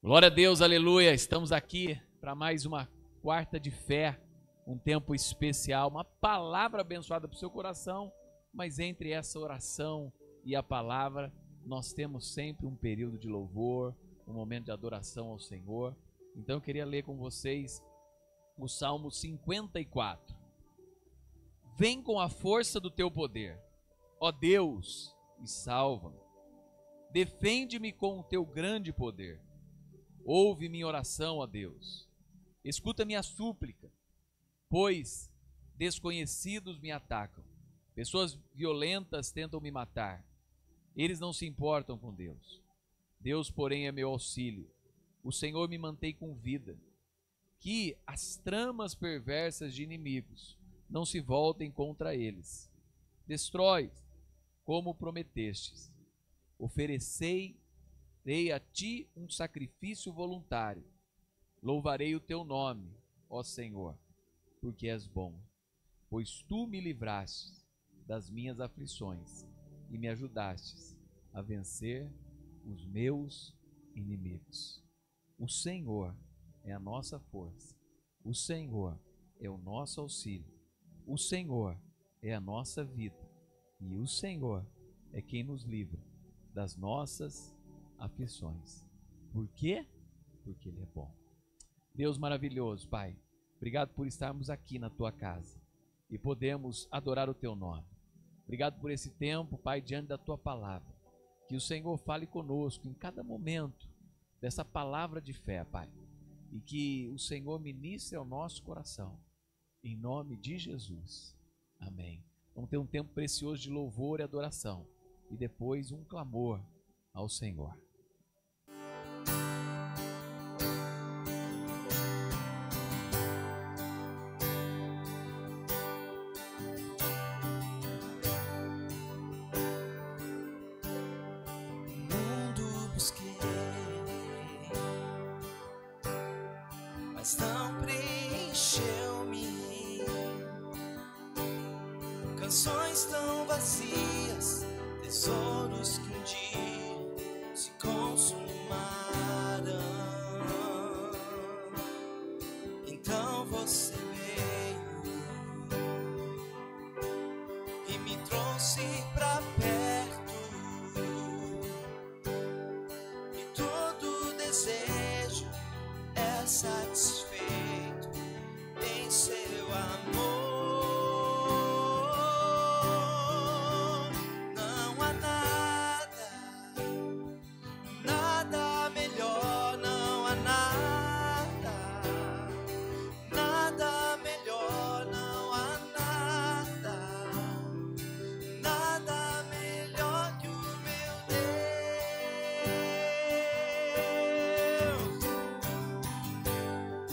Glória a Deus, aleluia. Estamos aqui para mais uma quarta de fé, um tempo especial, uma palavra abençoada para o seu coração, mas entre essa oração e a palavra, nós temos sempre um período de louvor, um momento de adoração ao Senhor. Então eu queria ler com vocês o Salmo 54. Vem com a força do teu poder, ó Deus, e salva-me. Defende-me com o teu grande poder. Ouve minha oração, ó Deus. Escuta minha súplica, pois desconhecidos me atacam. Pessoas violentas tentam me matar. Eles não se importam com Deus. Deus, porém, é meu auxílio. O Senhor me mantém com vida. Que as tramas perversas de inimigos não se voltem contra eles. Destrói-os, como prometestes. Oferecerei a ti um sacrifício voluntário. Louvarei o teu nome, ó Senhor, porque és bom, pois tu me livraste das minhas aflições e me ajudastes a vencer os meus inimigos. O Senhor é a nossa força, o Senhor é o nosso auxílio, o Senhor é a nossa vida e o Senhor é quem nos livra das nossas aflições. Por quê? Porque Ele é bom. Deus maravilhoso, Pai, obrigado por estarmos aqui na Tua casa e podemos adorar o Teu nome. Obrigado por esse tempo, Pai, diante da Tua palavra. Que o Senhor fale conosco em cada momento dessa palavra de fé, Pai, e que o Senhor ministre ao nosso coração, em nome de Jesus. Amém. Vamos ter um tempo precioso de louvor e adoração e depois um clamor ao Senhor. Mas não preencheu-me. Canções tão vazias, tesouros que um dia se consumaram. Então você veio e me trouxe pra perto, e todo desejo é satisfeito em seu amor. Não há nada melhor, não há nada melhor, não há nada melhor que o meu Deus.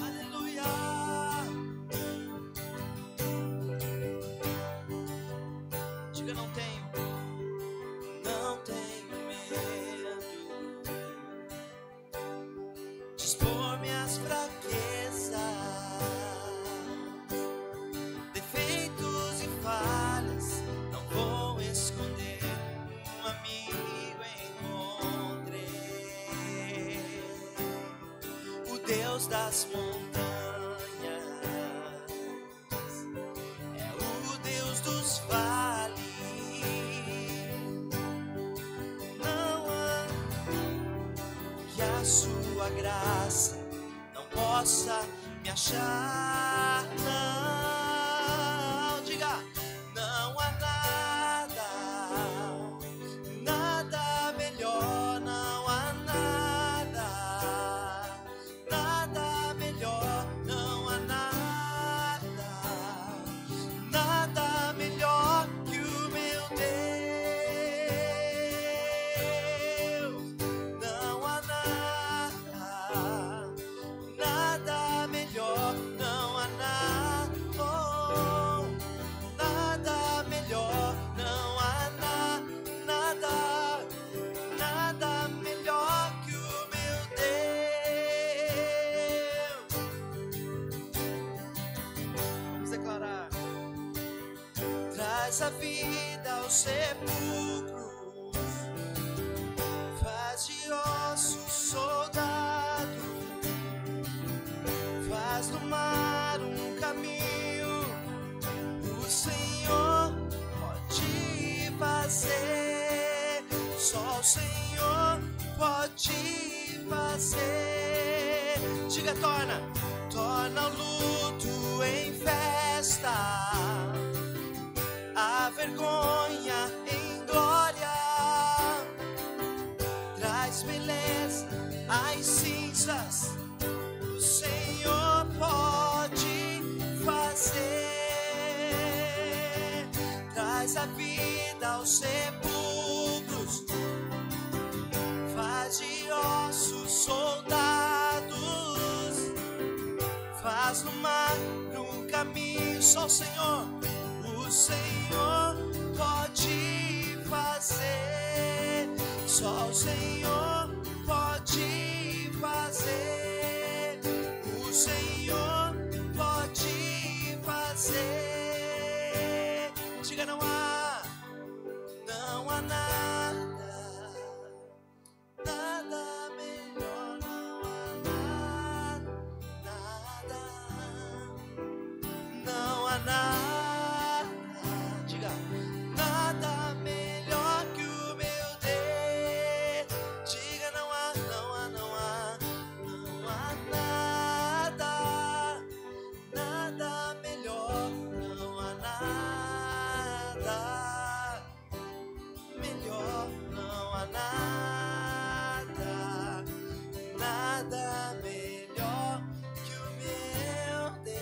Aleluia. Diga, não tenho medo de expor minhas fraquezas, defeitos e falhas. Não vou esconder, um amigo encontrei, o Deus das montanhas, é o Deus dos vales. Não há que a sua graça não possa me achar. Não, diga, não há nada melhor, não há nada melhor, não há nada melhor que o meu Deus. Não há nada melhor, não há nada melhor, não há nada melhor que o meu Deus. Vamos declarar. Traz a vida aos sepulcros, faz de ossos soldados. Senhor pode fazer. Diga, torna o luto em festa, a vergonha em glória, traz beleza às cinzas. O Senhor pode fazer, traz a vida aos sepulcros, faz de ossos soldados, faz no mar um caminho. Só o Senhor pode fazer, só o Senhor pode fazer, o Senhor pode fazer. Diga, não há nada melhor, não há nada, diga, nada melhor que o meu Deus. Diga, não há nada melhor, não há nada melhor, não há nada melhor que o meu Deus.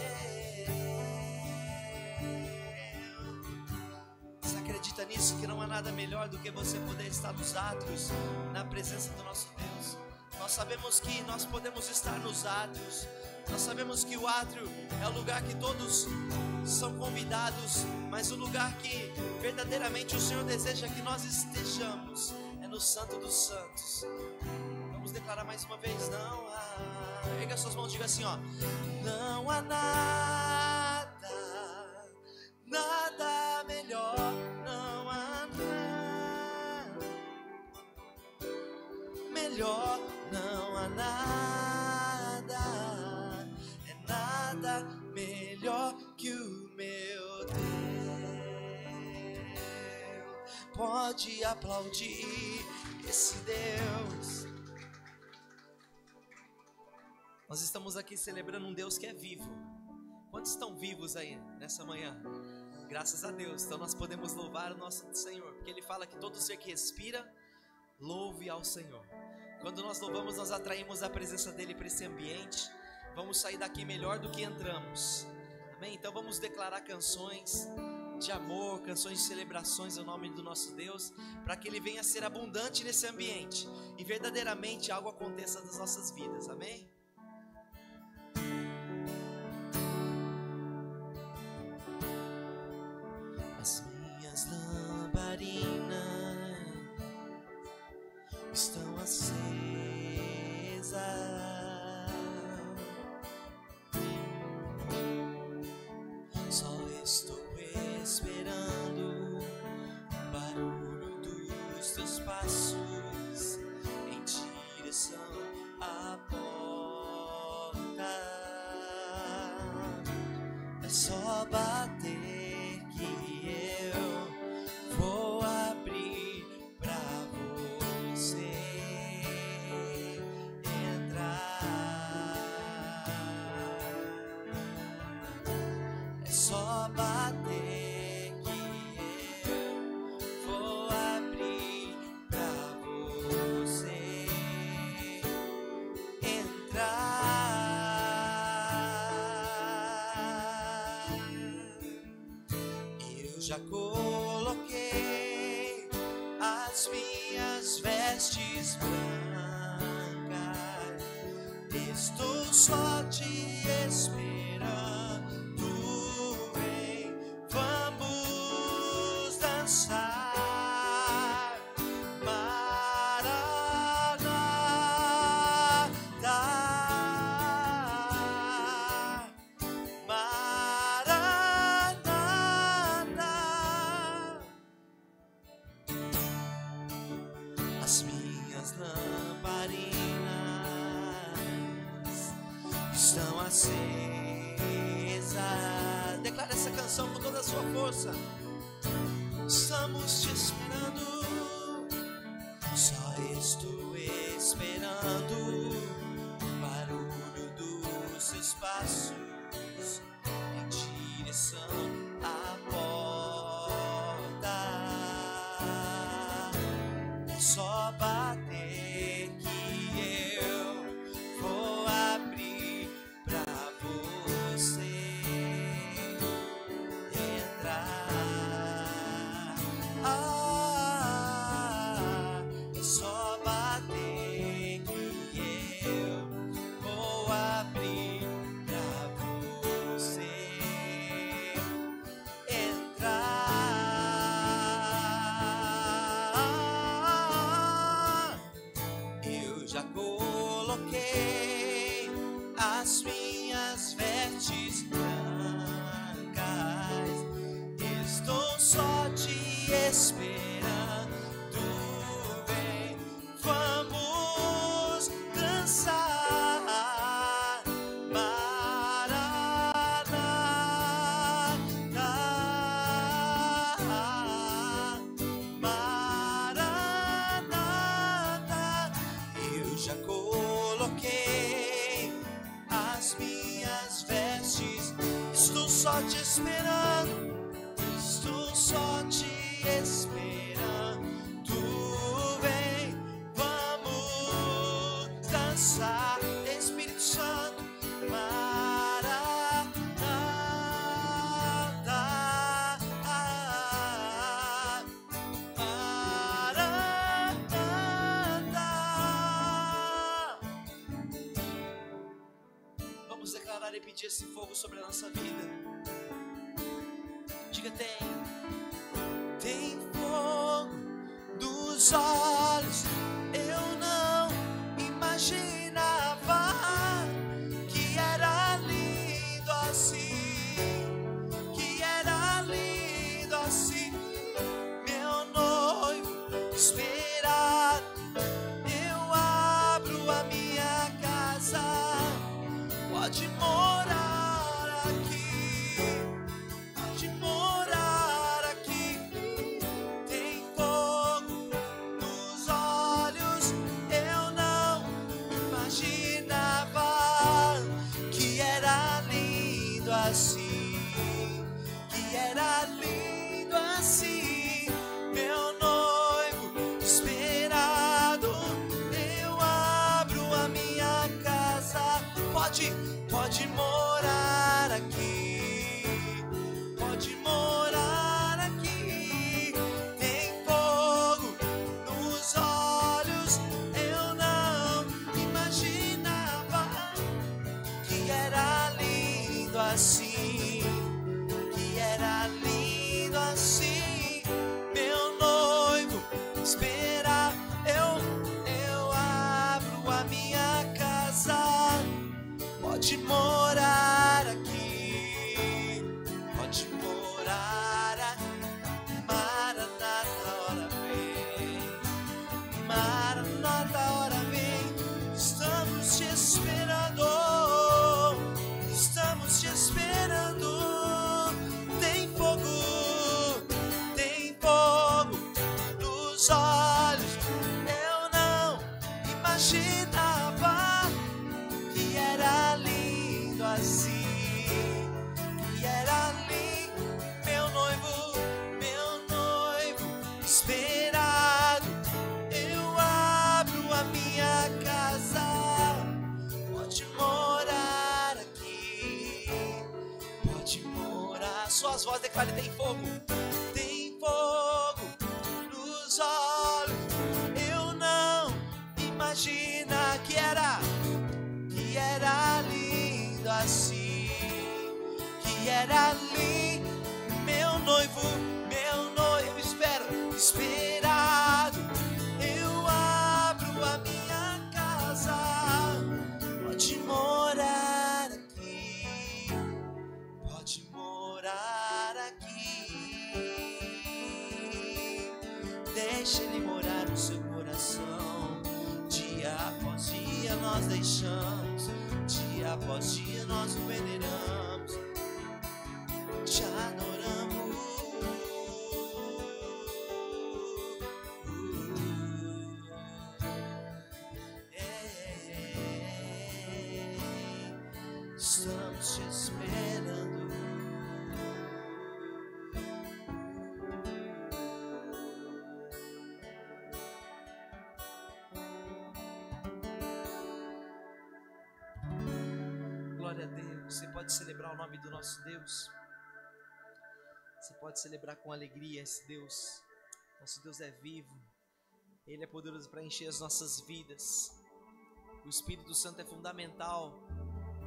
Você acredita nisso? Que não há nada melhor do que você poder estar nos átrios, na presença do nosso Deus. Nós sabemos que nós podemos estar nos átrios. Nós sabemos que o átrio é o lugar que todos são convidados, mas o lugar que verdadeiramente o Senhor deseja que nós estejamos é no Santo dos Santos. Vamos declarar mais uma vez, não há. Erga suas mãos e diga assim, ó: não há nada melhor, não há nada melhor, não há nada melhor que o meu Deus. Pode aplaudir esse Deus. Nós estamos aqui celebrando um Deus que é vivo. Quantos estão vivos aí nessa manhã? Graças a Deus. Então nós podemos louvar o nosso Senhor, porque Ele fala que todo ser que respira, louve ao Senhor. Quando nós louvamos, nós atraímos a presença dEle para esse ambiente. Vamos sair daqui melhor do que entramos. Amém? Então vamos declarar canções de amor, canções de celebrações ao nome do nosso Deus, para que Ele venha ser abundante nesse ambiente e verdadeiramente algo aconteça nas nossas vidas. Amém? As minhas lamparinas estão acesas, só estou esperando o barulho dos teus passos em direção à porta. É só bater que eu vou abrir pra você entrar. É só bater que eu vou abrir pra você entrar. Eu já coloquei as minhas vestes brancas, estou só te esperando, vem, vamos dançar, Maranata, Maranata. As minhas lamparinas estão acesas. Declara essa canção com toda a sua força. Estamos te esperando, só estou esperando o barulho dos seus passos em direção à porta. É só bater que eu vou abrir pra você entrar. É só bater que eu vou abrir pra você entrar. Eu já coloquei as minhas vestes brancas, estou só te esperando. Vem, vamos dançar. Maranata, eu já coloquei as minhas vestes, estou só te esperando, estou só te esperando. Vem, vamos dançar, Espírito Santo. Maranata, Maranata. Vamos declarar e pedir esse fogo sobre a nossa vida. Diga: tem fogo dos olhos. Eu não imaginava que era lindo assim, que era lindo assim. Meu noivo esperado, eu abro a minha casa, pode morar aqui, pode morar aqui. Tem fogo nos olhos, eu não imaginava que era lindo assim, que era lindo assim. Meu noivo esperado, eu abro a minha casa, pode morar aqui, pode morar aqui. Tem fogo nos olhos, eu não imaginava que era lindo assim, que era lindo assim. Meu noivo espera, eu abro a minha casa, pode morar aqui, pode morar aqui. Maranata, hora vem, Maranata, hora vem. Estamos te esperando, estamos te esperando. Tem fogo nos olhos, eu não imaginava que era lindo assim, que era lindo. Meu noivo esperado, eu abro a minha casa, pode morar aqui, pode morar. Suas vozes declarem: tem fogo nos olhos, eu não imagina que era lindo assim, que era lindo. Meu noivo esperado, eu abro a minha casa, pode morar aqui, pode morar aqui. Deixa ele morar no seu coração. Dia após dia nós deixamos, dia após dia nós o veneramos, te adoramos. te esperando. Glória a Deus. Você pode celebrar o nome do nosso Deus. Você pode celebrar com alegria esse Deus. Nosso Deus é vivo. Ele é poderoso para encher as nossas vidas. O Espírito Santo é fundamental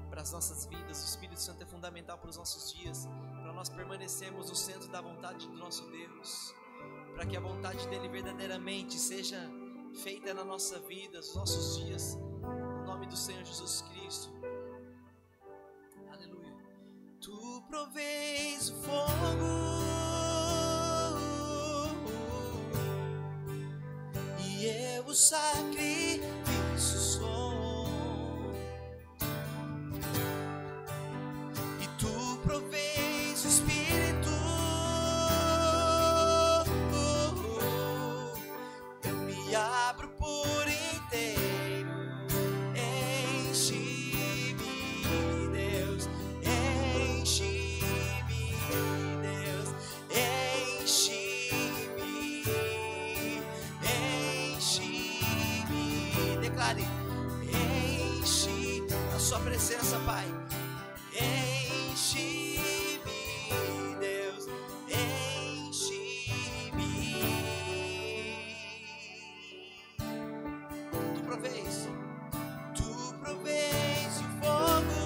para as nossas vidas. O Espírito Santo é fundamental para os nossos dias, para nós permanecermos no centro da vontade do nosso Deus, para que a vontade dele verdadeiramente seja feita na nossa vida, nos nossos dias, no nome do Senhor Jesus Cristo. Aleluia. Tu provês o fogo e eu o sacrifício sou, e tu provês o Espírito, eu me abro por inteiro, enche-me, Deus, enche-me, Deus, enche-me, enche-me, declare, enche a sua presença, Pai, enche-me, Deus, enche-me, tu provês o fogo,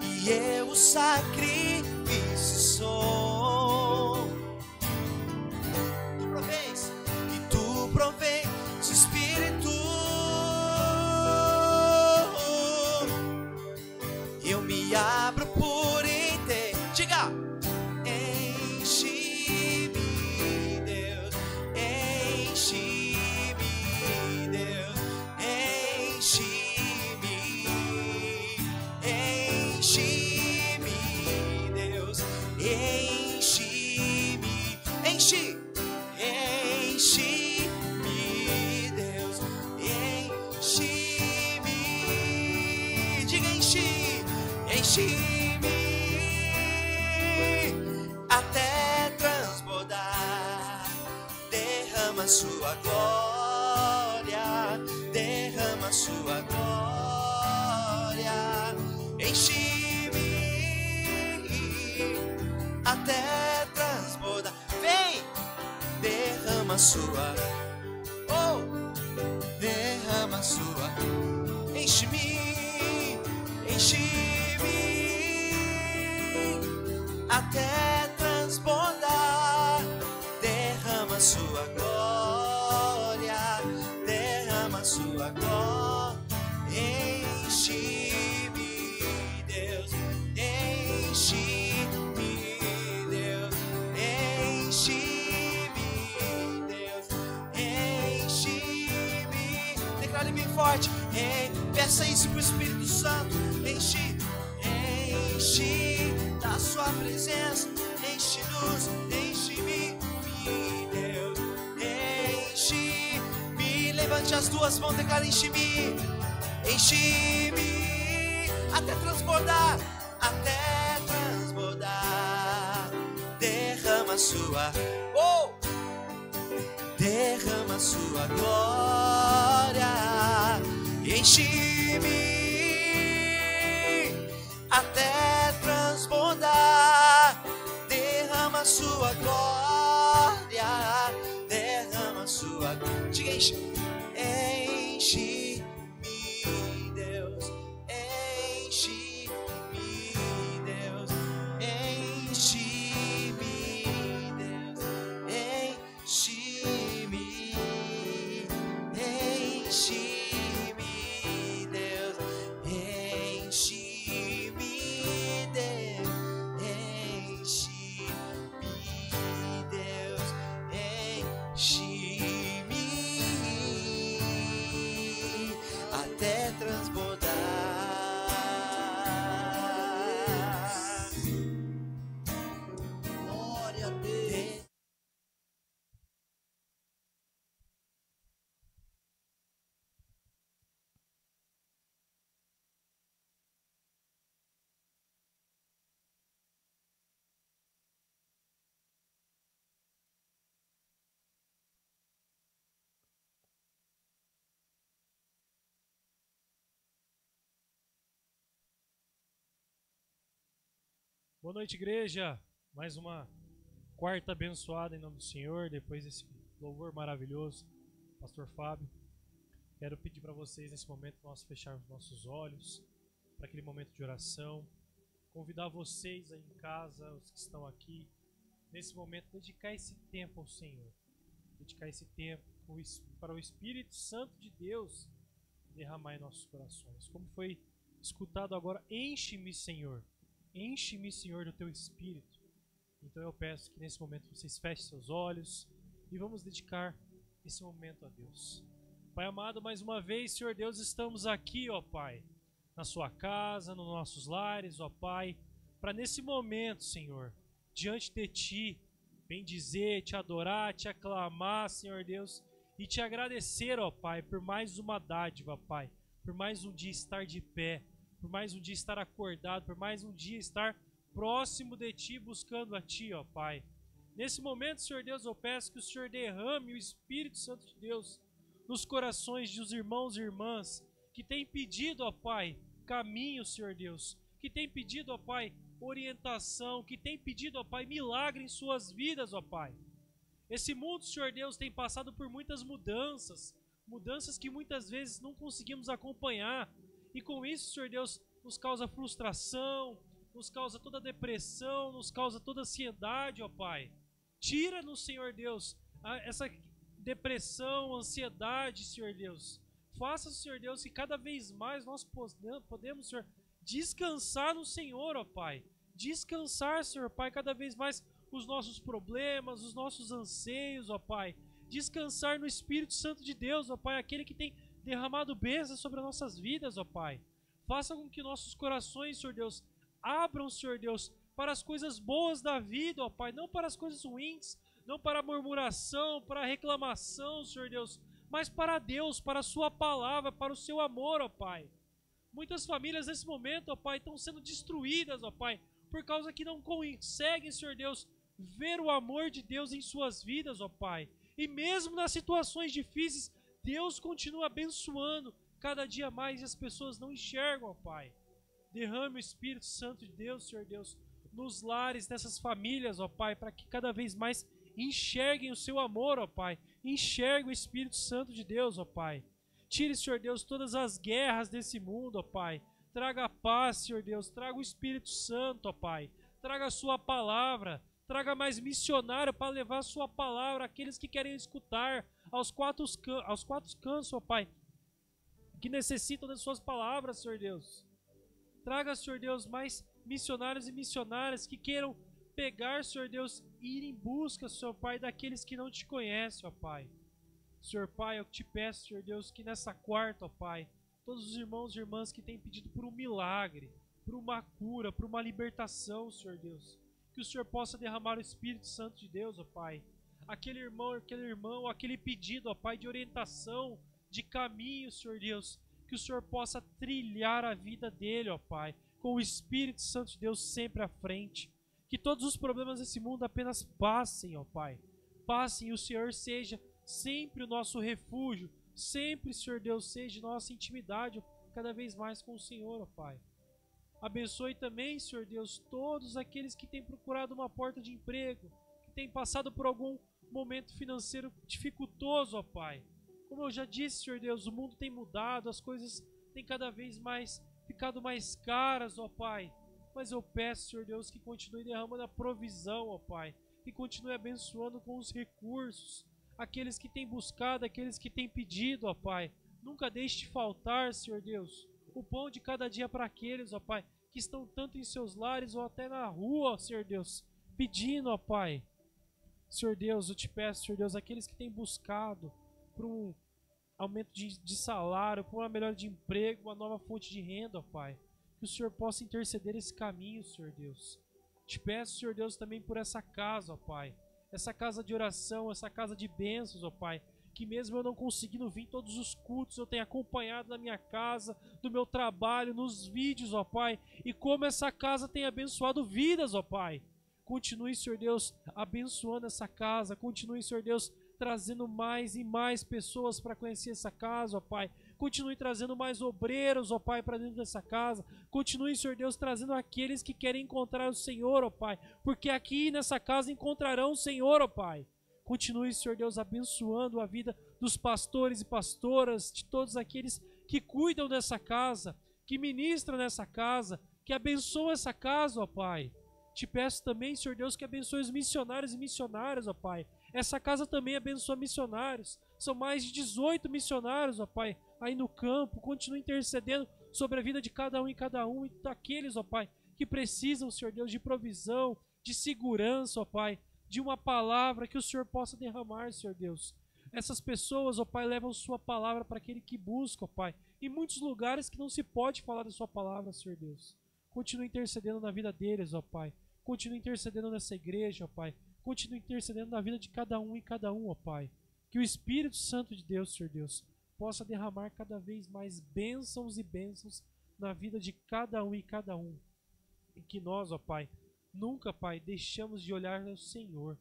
e eu o sacrifício sou. Tu provês o Espírito, eu me abro por inteiro. Diga, enche-me, Deus, enche-me, Deus, enche-me, enche-me, Deus, enche-me, enche-me, Deus, enche-me, diga enche-me, até transbordar, derrama sua glória, derrama sua glória, enche-me, até transbordar, vem, derrama sua, oh, derrama sua, enche-me, enche-me, até transbordar, derrama sua glória, derrama sua glória, enche-me, Deus, enche-me, Deus, enche-me, Deus, enche-me, declare bem forte, peça isso pro Espírito Santo, enche da sua presença, enche-nos, enche-me, Deus, enche-me, levante as duas mãos, declare enche-me, enche-me, até transbordar, derrama sua, oh, derrama sua glória, enche-me, até transbordar, derrama sua glória, derrama sua glória, diga enche-me, Deus, enche-me, Deus, enche-me, Deus, enche-me, enche-me, Deus, enche-me, Deus, enche-me, Deus, enche-me, até transbordar. Glória a Deus. Boa noite, igreja. Mais uma quarta abençoada em nome do Senhor, depois desse louvor maravilhoso, Pastor Fábio. Quero pedir para vocês, nesse momento, nós fecharmos nossos olhos para aquele momento de oração. Convidar vocês aí em casa, os que estão aqui, nesse momento, dedicar esse tempo ao Senhor. Dedicar esse tempo para o Espírito Santo de Deus derramar em nossos corações. Como foi escutado agora, enche-me, Senhor. Enche-me, Senhor, do Teu Espírito. Então eu peço que nesse momento vocês fechem seus olhos e vamos dedicar esse momento a Deus. Pai amado, mais uma vez, Senhor Deus, estamos aqui, ó Pai, na sua casa, nos nossos lares, ó Pai, para nesse momento, Senhor, diante de Ti, bendizer, Te adorar, Te aclamar, Senhor Deus, e Te agradecer, ó Pai, por mais uma dádiva, Pai, por mais um dia estar de pé, por mais um dia estar acordado, por mais um dia estar próximo de Ti, buscando a Ti, ó Pai. Nesse momento, Senhor Deus, eu peço que o Senhor derrame o Espírito Santo de Deus nos corações dos irmãos e irmãs que têm pedido, ó Pai, caminho, Senhor Deus, que têm pedido, ó Pai, orientação, que têm pedido, ó Pai, milagre em suas vidas, ó Pai. Esse mundo, Senhor Deus, tem passado por muitas mudanças que muitas vezes não conseguimos acompanhar, e com isso, Senhor Deus, nos causa frustração, nos causa toda depressão, nos causa toda ansiedade, ó Pai. Tira-nos, Senhor Deus, essa depressão, ansiedade, Senhor Deus. Faça, Senhor Deus, que cada vez mais nós podemos, Senhor, descansar no Senhor, ó Pai. Descansar, Senhor Pai, cada vez mais os nossos problemas, os nossos anseios, ó Pai. Descansar no Espírito Santo de Deus, ó Pai, aquele que tem derramado bênçãos sobre as nossas vidas, ó Pai. Faça com que nossos corações, Senhor Deus, abram, Senhor Deus, para as coisas boas da vida, ó Pai, não para as coisas ruins, não para a murmuração, para a reclamação, Senhor Deus, mas para Deus, para a Sua palavra, para o Seu amor, ó Pai. Muitas famílias nesse momento, ó Pai, estão sendo destruídas, ó Pai, por causa que não conseguem, Senhor Deus, ver o amor de Deus em suas vidas, ó Pai. E mesmo nas situações difíceis, Deus continua abençoando cada dia mais e as pessoas não enxergam, ó Pai. Derrame o Espírito Santo de Deus, Senhor Deus, nos lares dessas famílias, ó Pai, para que cada vez mais enxerguem o Seu amor, ó Pai. Enxerguem o Espírito Santo de Deus, ó Pai. Tire, Senhor Deus, todas as guerras desse mundo, ó Pai. Traga a paz, Senhor Deus. Traga o Espírito Santo, ó Pai. Traga a Sua palavra. Traga mais missionário para levar a Sua palavra àqueles que querem escutar, aos quatro cantos, ó Pai, que necessitam das Suas palavras, Senhor Deus. Traga, Senhor Deus, mais missionários e missionárias que queiram pegar, Senhor Deus, e ir em busca, Senhor Pai, daqueles que não Te conhecem, ó Pai. Senhor Pai, eu Te peço, Senhor Deus, que nessa quarta, ó Pai, todos os irmãos e irmãs que têm pedido por um milagre, por uma cura, por uma libertação, Senhor Deus, que o Senhor possa derramar o Espírito Santo de Deus, ó Pai. Aquele irmão, aquele pedido, ó Pai, de orientação, de caminho, Senhor Deus, que o Senhor possa trilhar a vida dele, ó Pai, com o Espírito Santo de Deus sempre à frente. Que todos os problemas desse mundo apenas passem, ó Pai. Passem e o Senhor seja sempre o nosso refúgio. Sempre, Senhor Deus, seja nossa intimidade cada vez mais com o Senhor, ó Pai. Abençoe também, Senhor Deus, todos aqueles que têm procurado uma porta de emprego, que têm passado por algum momento financeiro dificultoso, ó Pai. Como eu já disse, Senhor Deus, o mundo tem mudado, as coisas têm cada vez mais ficado mais caras, ó Pai. Mas eu peço, Senhor Deus, que continue derramando a provisão, ó Pai. Que continue abençoando com os recursos. Aqueles que têm buscado, aqueles que têm pedido, ó Pai. Nunca deixe de faltar, Senhor Deus, o pão de cada dia para aqueles, ó Pai, que estão tanto em seus lares ou até na rua, ó Senhor Deus, pedindo, ó Pai. Senhor Deus, eu Te peço, Senhor Deus, aqueles que têm buscado por um aumento de salário, por uma melhora de emprego, uma nova fonte de renda, ó Pai. Que o Senhor possa interceder esse caminho, Senhor Deus. Te peço, Senhor Deus, também por essa casa, ó Pai. Essa casa de oração, essa casa de bênçãos, ó Pai. Que mesmo eu não conseguindo vir em todos os cultos, eu tenho acompanhado na minha casa, do meu trabalho, nos vídeos, ó Pai. E como essa casa tem abençoado vidas, ó Pai. Continue, Senhor Deus, abençoando essa casa. Continue, Senhor Deus, trazendo mais e mais pessoas para conhecer essa casa, ó Pai. Continue trazendo mais obreiros, ó Pai, para dentro dessa casa. Continue, Senhor Deus, trazendo aqueles que querem encontrar o Senhor, ó Pai, porque aqui nessa casa encontrarão o Senhor, ó Pai. Continue, Senhor Deus, abençoando a vida dos pastores e pastoras, de todos aqueles que cuidam dessa casa, que ministram nessa casa, que abençoam essa casa, ó Pai. Te peço também, Senhor Deus, que abençoe os missionários e missionárias, ó Pai. Essa casa também abençoa missionários. São mais de 18 missionários, ó Pai, aí no campo. Continue intercedendo sobre a vida de cada um e daqueles, ó Pai, que precisam, Senhor Deus, de provisão, de segurança, ó Pai, de uma palavra que o Senhor possa derramar, Senhor Deus. Essas pessoas, ó Pai, levam sua palavra para aquele que busca, ó Pai, em muitos lugares que não se pode falar da sua palavra, Senhor Deus. Continue intercedendo na vida deles, ó Pai. Continue intercedendo nessa igreja, ó Pai. Continue intercedendo na vida de cada um, ó Pai. Que o Espírito Santo de Deus, Senhor Deus, possa derramar cada vez mais bênçãos e bênçãos na vida de cada um. E que nós, ó Pai, nunca, Pai, deixamos de olhar ao Senhor.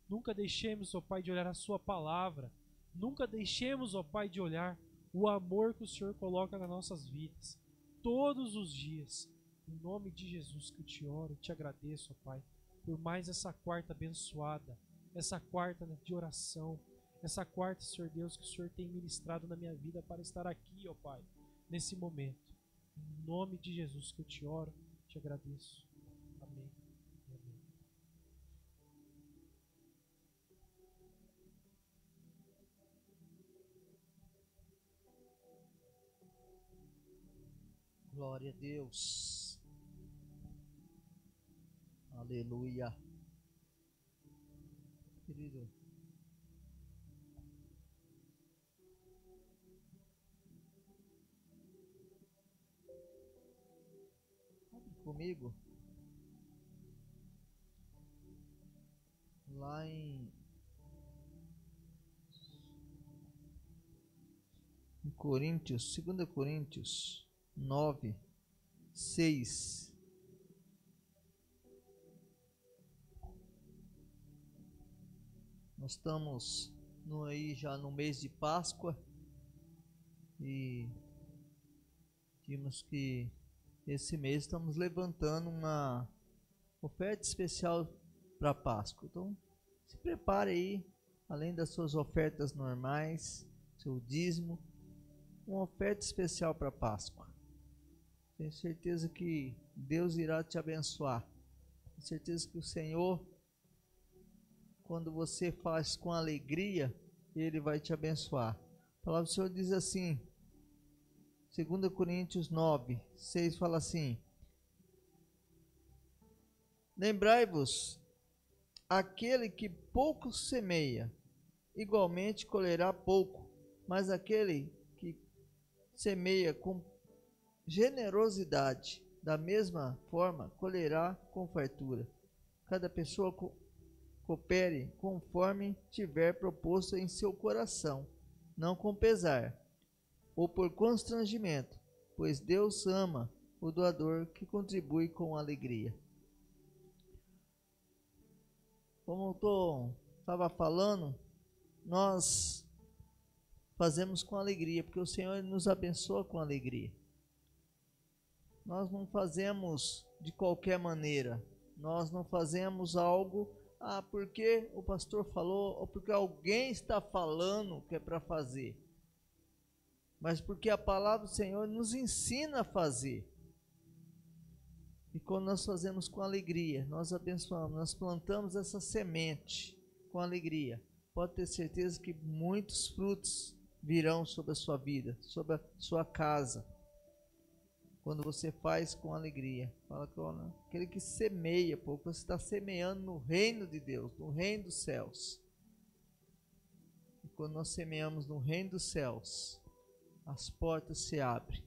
Nunca deixemos, ó Pai, de olhar a sua palavra. Nunca deixemos, ó Pai, de olhar o amor que o Senhor coloca nas nossas vidas. Todos os dias. Em nome de Jesus que eu te oro, te agradeço, ó Pai, por mais essa quarta abençoada, essa quarta de oração, essa quarta, Senhor Deus, que o Senhor tem ministrado na minha vida para estar aqui, ó Pai, nesse momento. Em nome de Jesus que eu te oro, te agradeço. Amém. Amém. Glória a Deus. Aleluia. Querido, abre comigo lá em Coríntios, 2 Coríntios 9, 6. Nós estamos aí já no mês de Páscoa e vimos que esse mês estamos levantando uma oferta especial para Páscoa. Então, se prepare aí, além das suas ofertas normais, seu dízimo, uma oferta especial para Páscoa. Tenho certeza que Deus irá te abençoar. Tenho certeza que o Senhor, quando você faz com alegria, Ele vai te abençoar. A palavra do Senhor diz assim, 2 Coríntios 9, 6 fala assim: lembrai-vos, aquele que pouco semeia, igualmente colherá pouco, mas aquele que semeia com generosidade, da mesma forma, colherá com fartura. Cada pessoa coopere conforme tiver proposto em seu coração, não com pesar ou por constrangimento, pois Deus ama o doador que contribui com alegria. Como eu estava falando, nós fazemos com alegria, porque o Senhor nos abençoa com alegria. Nós não fazemos de qualquer maneira, nós não fazemos algo porque o pastor falou, ou porque alguém está falando que é para fazer, mas porque a palavra do Senhor nos ensina a fazer. E quando nós fazemos com alegria, nós abençoamos, nós plantamos essa semente com alegria, pode ter certeza que muitos frutos virão sobre a sua vida, sobre a sua casa. Quando você faz com alegria, fala que aquele que semeia, porque você está semeando no reino de Deus, no reino dos céus. E quando nós semeamos no reino dos céus, as portas se abrem.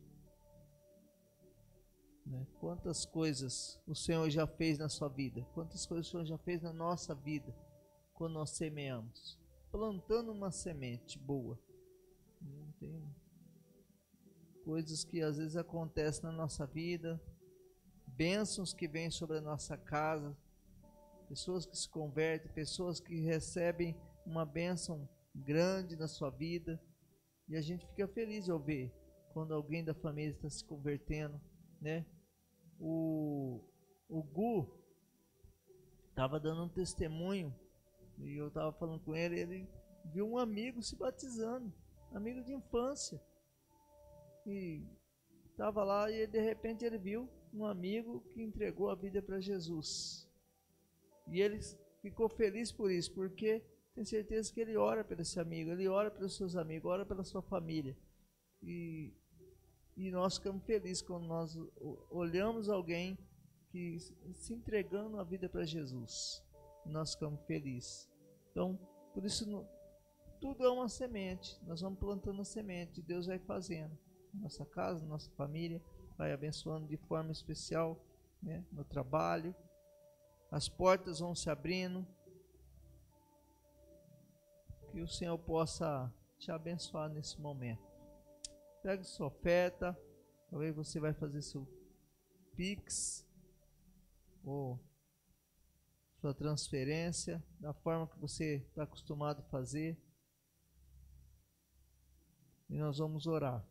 Quantas coisas o Senhor já fez na sua vida, quantas coisas o Senhor já fez na nossa vida, quando nós semeamos, plantando uma semente boa. Tem coisas que às vezes acontecem na nossa vida, bênçãos que vêm sobre a nossa casa, pessoas que se convertem, pessoas que recebem uma bênção grande na sua vida, E a gente fica feliz ao ver quando alguém da família está se convertendo, né? O Gu estava dando um testemunho e eu estava falando com ele, ele viu um amigo se batizando, amigo de infância, e estava lá e de repente ele viu um amigo que entregou a vida para Jesus, e ele ficou feliz por isso, porque tem certeza que ele ora por esse amigo, ele ora pelos seus amigos, ora pela sua família, e nós ficamos felizes quando nós olhamos alguém que se entregando a vida para Jesus, nós ficamos felizes. Então, por isso, tudo é uma semente, nós vamos plantando a semente, Deus vai fazendo, na nossa casa, na nossa família, vai abençoando de forma especial, né, no trabalho, as portas vão se abrindo, que o Senhor possa te abençoar nesse momento. Pegue sua oferta, talvez você vai fazer seu Pix, ou sua transferência, da forma que você está acostumado a fazer. E nós vamos orar.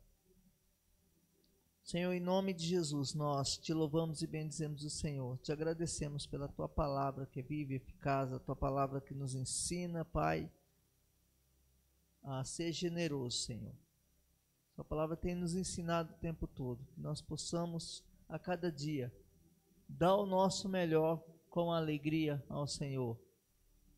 Senhor, em nome de Jesus, nós te louvamos e bendizemos o Senhor. Te agradecemos pela tua palavra que é viva e eficaz, a tua palavra que nos ensina, Pai, a ser generoso, Senhor. Sua palavra tem nos ensinado o tempo todo, que nós possamos a cada dia dar o nosso melhor com alegria ao Senhor.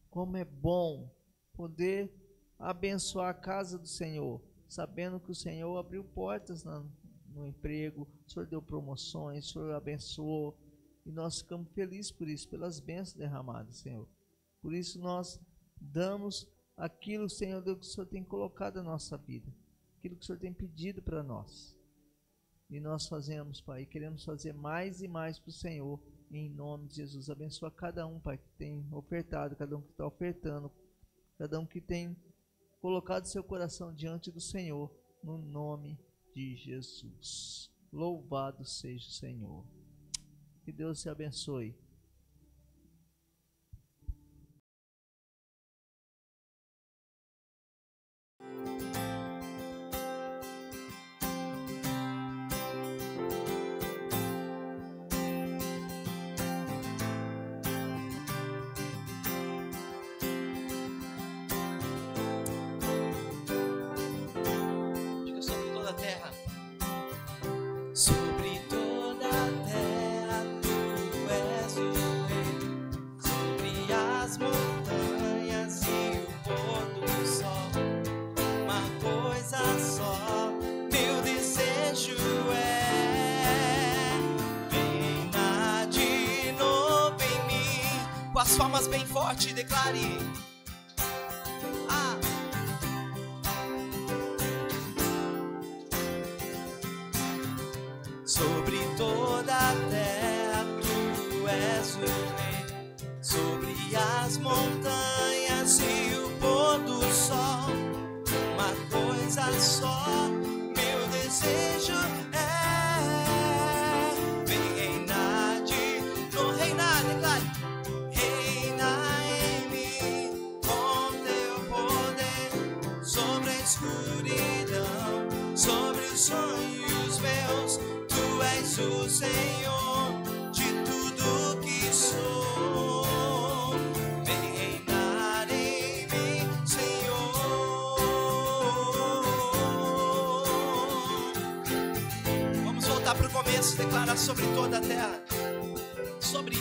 Como é bom poder abençoar a casa do Senhor, sabendo que o Senhor abriu portas no emprego, o Senhor deu promoções, o Senhor abençoou, e nós ficamos felizes por isso, pelas bênçãos derramadas, Senhor. Por isso nós damos aquilo, Senhor Deus, que o Senhor tem colocado na nossa vida, aquilo que o Senhor tem pedido para nós. E nós fazemos, Pai, e queremos fazer mais e mais para o Senhor, em nome de Jesus. Abençoa cada um, Pai, que tem ofertado, cada um que está ofertando, cada um que tem colocado seu coração diante do Senhor, no nome de Jesus. Louvado seja o Senhor. Que Deus te abençoe. As palmas bem forte, declare. Sobre toda a terra tu és o rei, sobre as montanhas e o pôr do sol, uma coisa só, meu desejo é vem reinar no reinar, declare. Escuridão, sobre os sonhos meus, tu és o Senhor de tudo que sou. Vem reinar em mim, Senhor. Vamos voltar para o começo, declarar sobre toda a terra. Sobre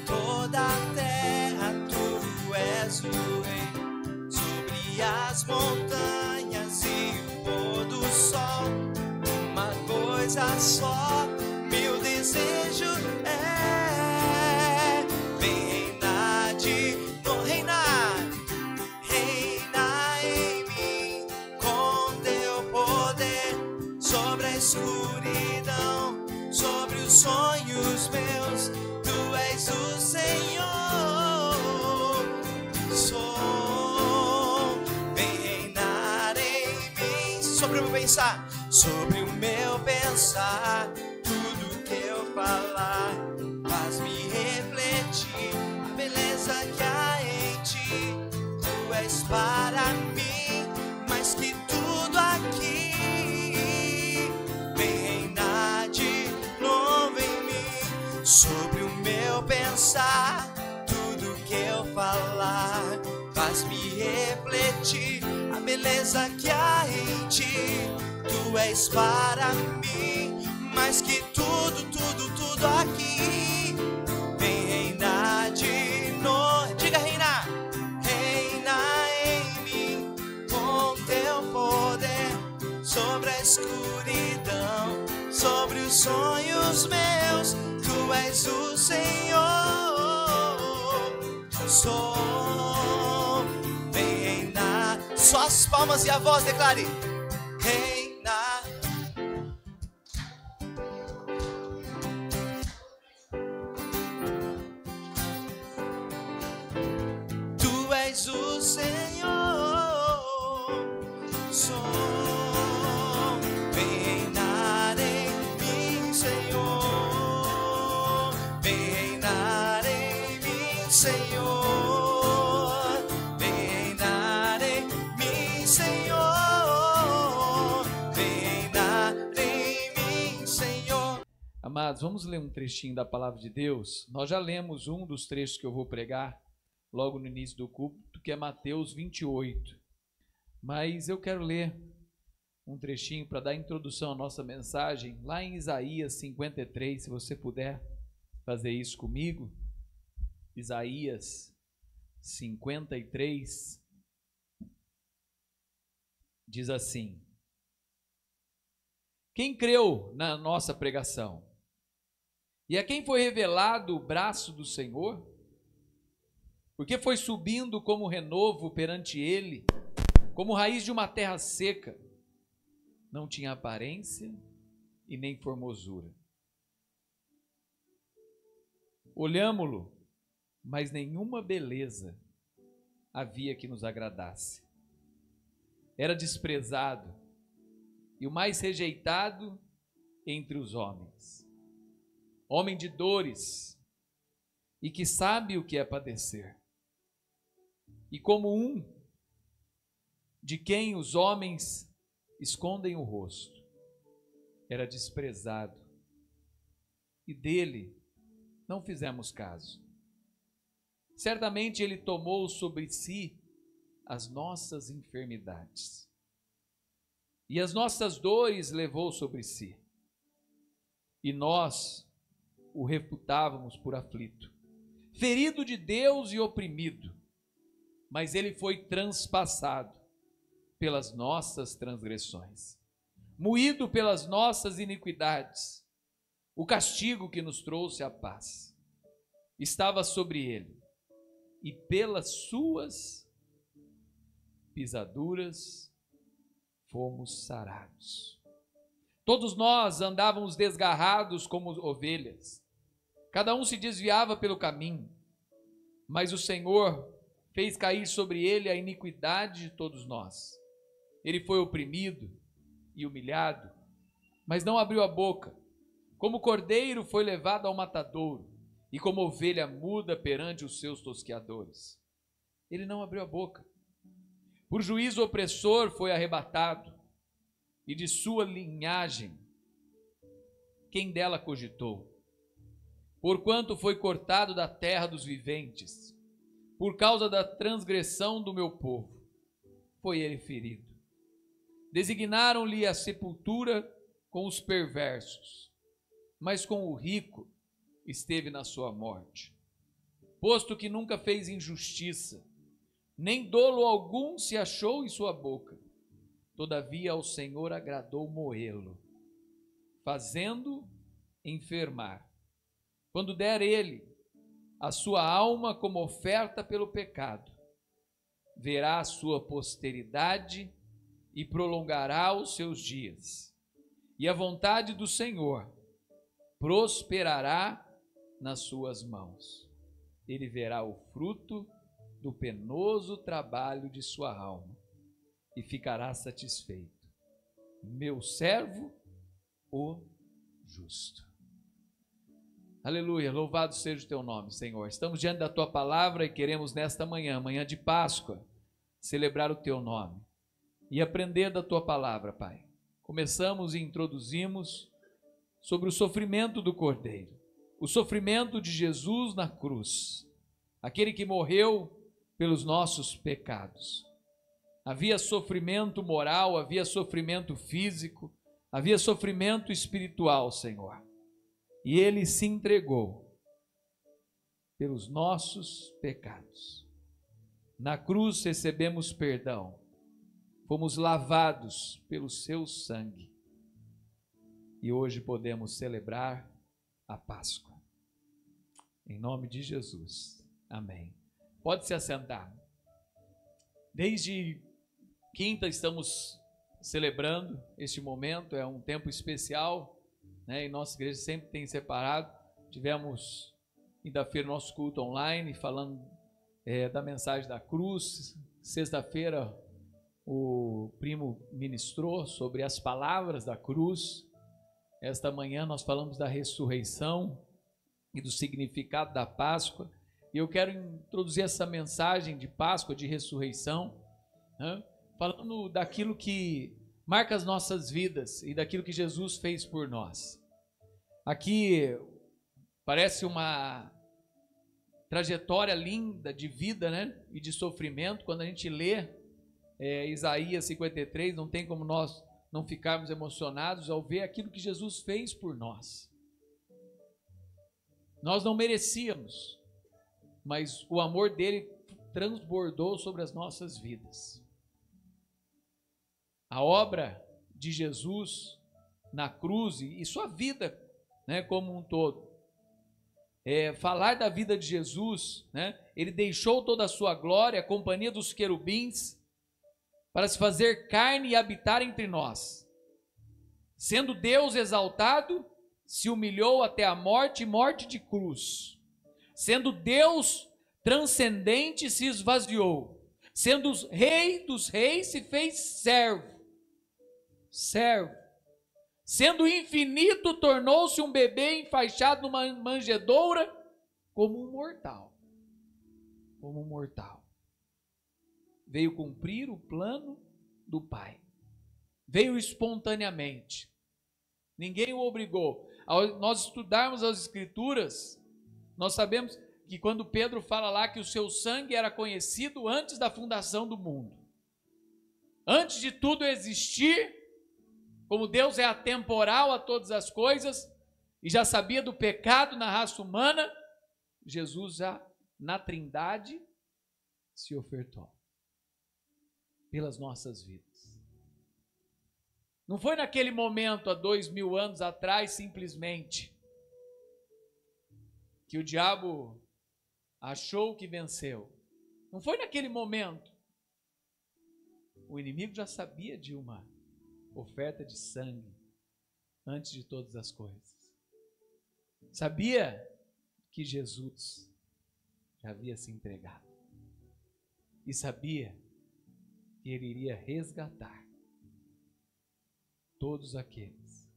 toda a terra, tu és o rei. As montanhas e o pôr do sol, uma coisa só, meu desejo é vem reinar no reinar, reina em mim com teu poder, sobre a escuridão, sobre os sonhos meus, tu és o Senhor. Sobre o meu pensar, sobre o meu pensar, tudo que eu falar faz-me refletir a beleza que há em ti. Tu és para mim mais que pensar, tudo que eu falar, faz-me refletir a beleza que há em ti. Tu és para mim mais que tudo, tudo, tudo aqui. Vem reinar de novo, diga reinar, reina em mim com teu poder sobre a escuridão, sobre os sonhos meus. Tu és o Senhor. Sou, vem reinar. Só as palmas e a voz declare: reinar. Tu és o Senhor. Sou, vem reinar em mim, Senhor. Vem reinar em mim, Senhor. Vem reinar em mim, Senhor. Vem reinar em mim, Senhor. Amados, vamos ler um trechinho da palavra de Deus. Nós já lemos um dos trechos que eu vou pregar logo no início do culto, que é Mateus 28. Mas eu quero ler um trechinho para dar introdução à nossa mensagem, lá em Isaías 53, se você puder fazer isso comigo. Isaías 53 diz assim: quem creu na nossa pregação? E a quem foi revelado o braço do Senhor? Porque foi subindo como renovo perante ele, como raiz de uma terra seca. Não tinha aparência e nem formosura. Olhámo-lo, mas nenhuma beleza havia que nos agradasse. Era desprezado e o mais rejeitado entre os homens. Homem de dores e que sabe o que é padecer. E como um de quem os homens escondem o rosto, era desprezado, e dele não fizemos caso. Certamente ele tomou sobre si as nossas enfermidades, e as nossas dores levou sobre si, e nós o reputávamos por aflito, ferido de Deus e oprimido, mas ele foi transpassado pelas nossas transgressões, moído pelas nossas iniquidades. O castigo que nos trouxe a paz estava sobre ele, e pelas suas pisaduras fomos sarados. Todos nós andávamos desgarrados como ovelhas, cada um se desviava pelo caminho, mas o Senhor fez cair sobre ele a iniquidade de todos nós. Ele foi oprimido e humilhado, mas não abriu a boca. Como cordeiro foi levado ao matadouro, e como ovelha muda perante os seus tosqueadores. Ele não abriu a boca. Por juízo opressor foi arrebatado, e de sua linhagem, quem dela cogitou? Porquanto foi cortado da terra dos viventes, por causa da transgressão do meu povo, foi ele ferido. Designaram-lhe a sepultura com os perversos, mas com o rico esteve na sua morte, posto que nunca fez injustiça, nem dolo algum se achou em sua boca. Todavia ao Senhor agradou moê-lo, fazendo enfermar. Quando der ele a sua alma como oferta pelo pecado, verá a sua posteridade e prolongará os seus dias. E a vontade do Senhor prosperará nas suas mãos. Ele verá o fruto do penoso trabalho de sua alma e ficará satisfeito. Meu servo, o justo. Aleluia, louvado seja o teu nome, Senhor. Estamos diante da tua palavra e queremos nesta manhã, manhã de Páscoa, celebrar o teu nome e aprender da tua palavra, Pai. Começamos e introduzimos sobre o sofrimento do Cordeiro. o sofrimento de Jesus na cruz, aquele que morreu pelos nossos pecados. Havia sofrimento moral, havia sofrimento físico, havia sofrimento espiritual, Senhor. E ele se entregou pelos nossos pecados. Na cruz recebemos perdão, fomos lavados pelo seu sangue e hoje podemos celebrar a Páscoa. Em nome de Jesus, amém. Pode se assentar. Desde quinta estamos celebrando este momento, é um tempo especial, né? E nossa igreja sempre tem separado. Tivemos quinta-feira nosso culto online, falando da mensagem da cruz. Sexta-feira o primo ministrou sobre as palavras da cruz. Esta manhã nós falamos da ressurreição e do significado da Páscoa. E eu quero introduzir essa mensagem de Páscoa, de ressurreição, né? Falando daquilo que marca as nossas vidas e daquilo que Jesus fez por nós. Aqui parece uma trajetória linda de vida, né? E de sofrimento. Quando a gente lê Isaías 53, não tem como nós não ficarmos emocionados ao ver aquilo que Jesus fez por nós. Nós não merecíamos, mas o amor dele transbordou sobre as nossas vidas. A obra de Jesus na cruz e sua vida, né, como um todo. Falar da vida de Jesus, né, ele deixou toda a sua glória, a companhia dos querubins, para se fazer carne e habitar entre nós. Sendo Deus exaltado, se humilhou até a morte e morte de cruz. Sendo Deus transcendente, se esvaziou. Sendo Rei dos reis, se fez servo. Sendo infinito, tornou-se um bebê enfaixado numa manjedoura como um mortal. Veio cumprir o plano do Pai. Veio espontaneamente. Ninguém o obrigou. Ao nós estudarmos as Escrituras, nós sabemos que quando Pedro fala lá que o seu sangue era conhecido antes da fundação do mundo. Antes de tudo existir, como Deus é atemporal a todas as coisas, e já sabia do pecado na raça humana, Jesus já na Trindade se ofertou pelas nossas vidas. Não foi naquele momento, há 2000 anos atrás, simplesmente, que o diabo achou que venceu. Não foi naquele momento. O inimigo já sabia de uma oferta de sangue antes de todas as coisas. Sabia que Jesus já havia se entregado. E sabia que ele iria resgatar todos aqueles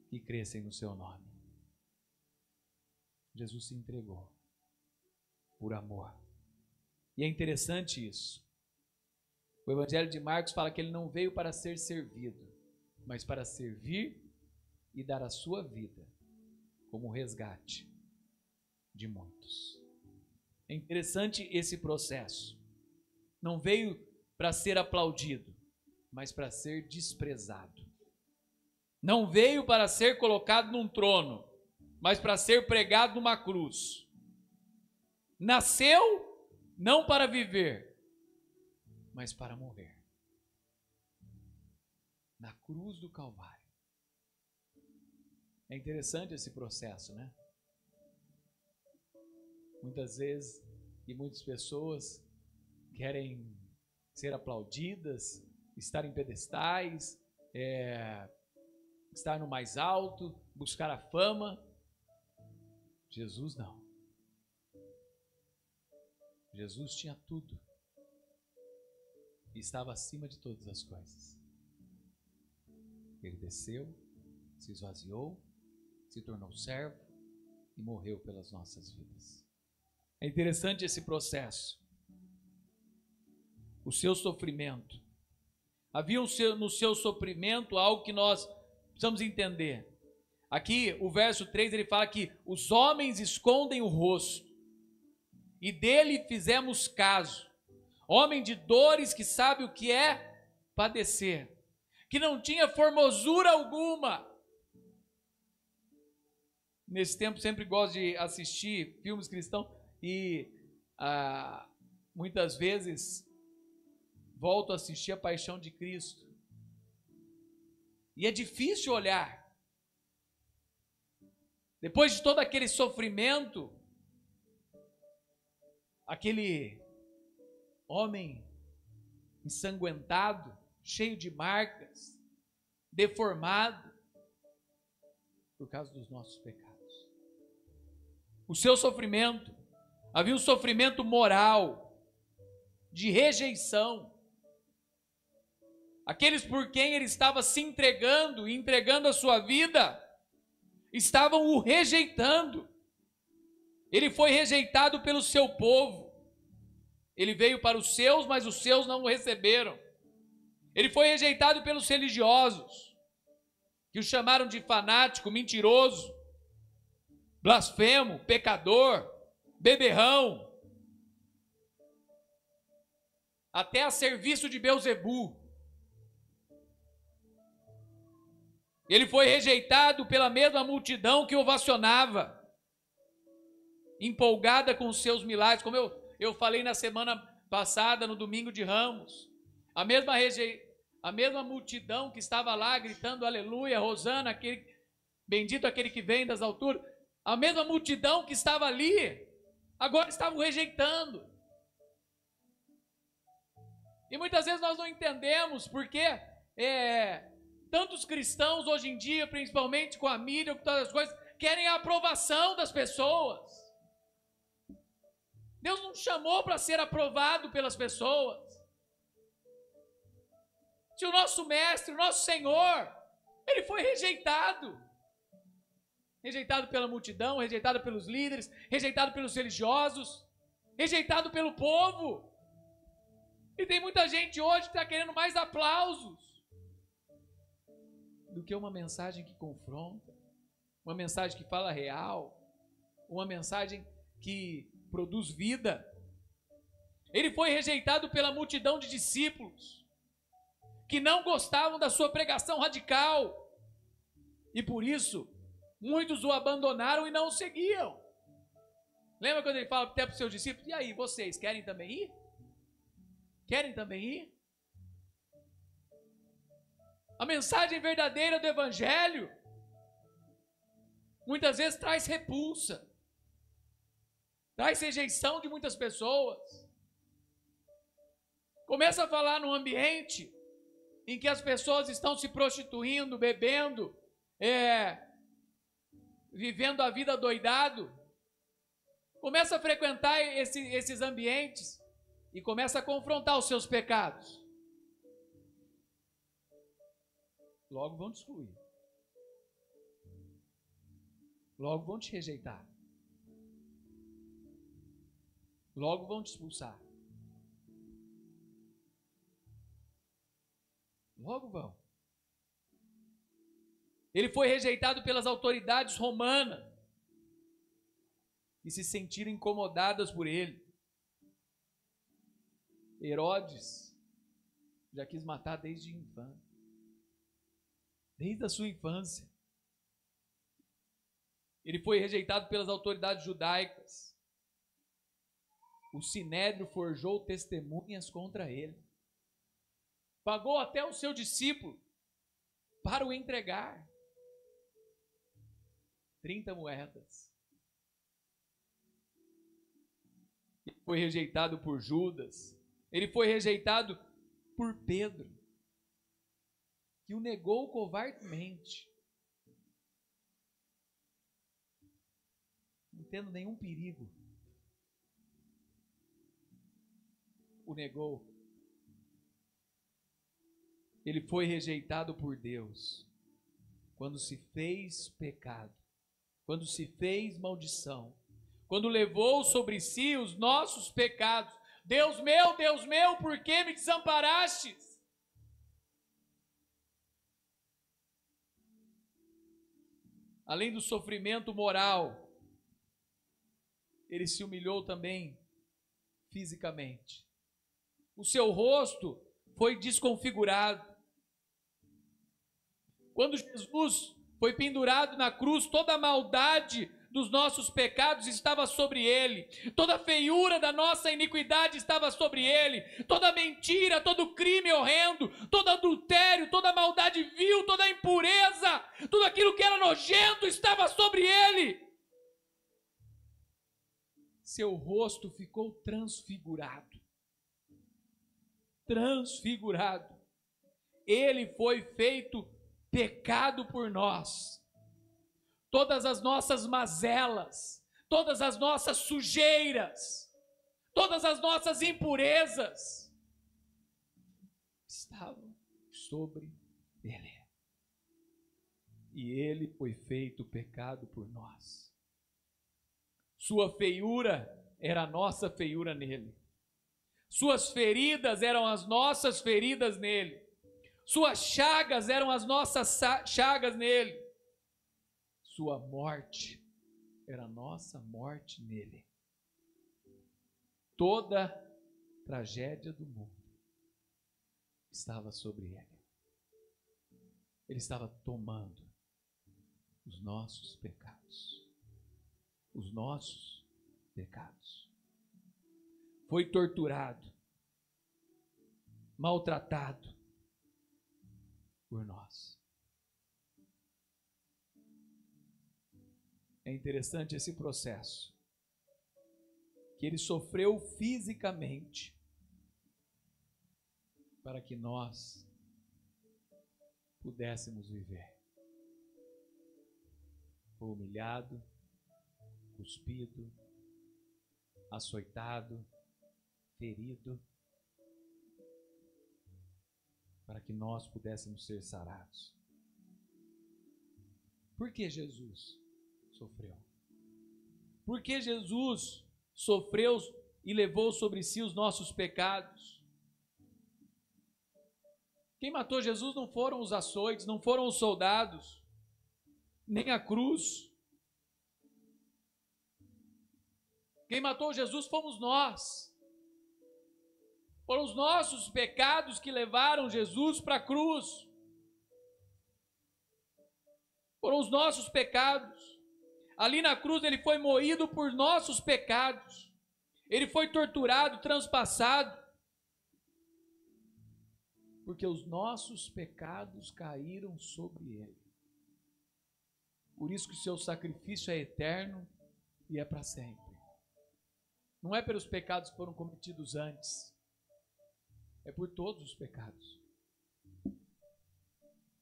que crescem no seu nome. Jesus se entregou por amor. E é interessante isso. O Evangelho de Marcos fala que ele não veio para ser servido, mas para servir e dar a sua vida como resgate de muitos. É interessante esse processo. Não veio para ser aplaudido, mas para ser desprezado. Não veio para ser colocado num trono, mas para ser pregado numa cruz. Nasceu não para viver, mas para morrer. Na cruz do Calvário. É interessante esse processo, né? Muitas vezes, e muitas pessoas querem ser aplaudidas, estar em pedestais, estar no mais alto, buscar a fama. Jesus não. Jesus tinha tudo e estava acima de todas as coisas. Ele desceu, se esvaziou, se tornou servo e morreu pelas nossas vidas. É interessante esse processo. O seu sofrimento. Havia no seu sofrimento algo que nós precisamos entender. Aqui, o verso 3, ele fala que os homens escondem o rosto, e dele fizemos caso. Homem de dores, que sabe o que é padecer, que não tinha formosura alguma. Nesse tempo, sempre gosto de assistir filmes cristãos e muitas vezes volto a assistir A Paixão de Cristo. E é difícil olhar. Depois de todo aquele sofrimento, aquele homem ensanguentado, cheio de marcas, deformado, por causa dos nossos pecados. O seu sofrimento, havia um sofrimento moral, de rejeição. Aqueles por quem ele estava se entregando e entregando a sua vida, estavam o rejeitando. Ele foi rejeitado pelo seu povo. Ele veio para os seus, mas os seus não o receberam. Ele foi rejeitado pelos religiosos, que o chamaram de fanático, mentiroso, blasfemo, pecador, beberrão, até a serviço de Belzebu. Ele foi rejeitado pela mesma multidão que ovacionava, empolgada com os seus milagres, como eu falei na semana passada, no domingo de Ramos. A mesma multidão que estava lá gritando aleluia, Rosana, bendito aquele que vem das alturas. A mesma multidão que estava ali, agora estavam rejeitando. E muitas vezes nós não entendemos porque tantos cristãos hoje em dia, principalmente com a mídia, com todas as coisas, querem a aprovação das pessoas. Deus não chamou para ser aprovado pelas pessoas. Se o nosso mestre, o nosso Senhor, ele foi rejeitado. Rejeitado pela multidão, rejeitado pelos líderes, rejeitado pelos religiosos, rejeitado pelo povo. E tem muita gente hoje que está querendo mais aplausos do que uma mensagem que confronta, uma mensagem que fala real, uma mensagem que produz vida. Ele foi rejeitado pela multidão de discípulos que não gostavam da sua pregação radical, e por isso muitos o abandonaram e não o seguiam. Lembra quando ele fala até para os seus discípulos: e aí, vocês querem também ir? Querem também ir? A mensagem verdadeira do Evangelho muitas vezes traz repulsa, traz rejeição de muitas pessoas. Começa a falar num ambiente em que as pessoas estão se prostituindo, bebendo, vivendo a vida doidado. Começa a frequentar esses ambientes e começa a confrontar os seus pecados. Logo vão te excluir. Logo vão te rejeitar. Logo vão te expulsar. Logo vão. Ele foi rejeitado pelas autoridades romanas, que se sentiram incomodadas por ele. Herodes já quis matar desde a infância. Desde a sua infância. Ele foi rejeitado pelas autoridades judaicas. O Sinédrio forjou testemunhas contra ele. Pagou até o seu discípulo para o entregar. 30 moedas. Ele foi rejeitado por Judas. Ele foi rejeitado por Pedro, que o negou covardemente. Não tendo nenhum perigo, o negou. Ele foi rejeitado por Deus quando se fez pecado, quando se fez maldição, quando levou sobre si os nossos pecados. Deus meu, por que me desamparastes? além do sofrimento moral, ele se humilhou também fisicamente. O seu rosto foi desconfigurado. Quando Jesus foi pendurado na cruz, toda a maldade dos nossos pecados estava sobre ele, toda a feiura da nossa iniquidade estava sobre ele, toda mentira, todo crime horrendo, todo adultério, toda maldade vil, toda impureza, tudo aquilo que era nojento estava sobre ele. Seu rosto ficou transfigurado. Transfigurado. Ele foi feito pecado por nós. Todas as nossas mazelas, todas as nossas sujeiras, todas as nossas impurezas estavam sobre ele. E ele foi feito pecado por nós. Sua feiura era a nossa feiura nele. Suas feridas eram as nossas feridas nele. Suas chagas eram as nossas chagas nele. Sua morte era a nossa morte nele. Toda tragédia do mundo estava sobre ele. Ele estava tomando os nossos pecados. Os nossos pecados. Foi torturado, maltratado por nós. É interessante esse processo, que ele sofreu fisicamente para que nós pudéssemos viver. Foi humilhado, cuspido, açoitado, ferido, para que nós pudéssemos ser sarados. Por que Jesus sofreu? Por que Jesus sofreu e levou sobre si os nossos pecados? Quem matou Jesus não foram os açoites, não foram os soldados, nem a cruz. Quem matou Jesus fomos nós. Foram os nossos pecados que levaram Jesus para a cruz. Foram os nossos pecados. Ali na cruz ele foi moído por nossos pecados. Ele foi torturado, transpassado. Porque os nossos pecados caíram sobre ele. Por isso que o seu sacrifício é eterno e é para sempre. Não é pelos pecados que foram cometidos antes. É por todos os pecados.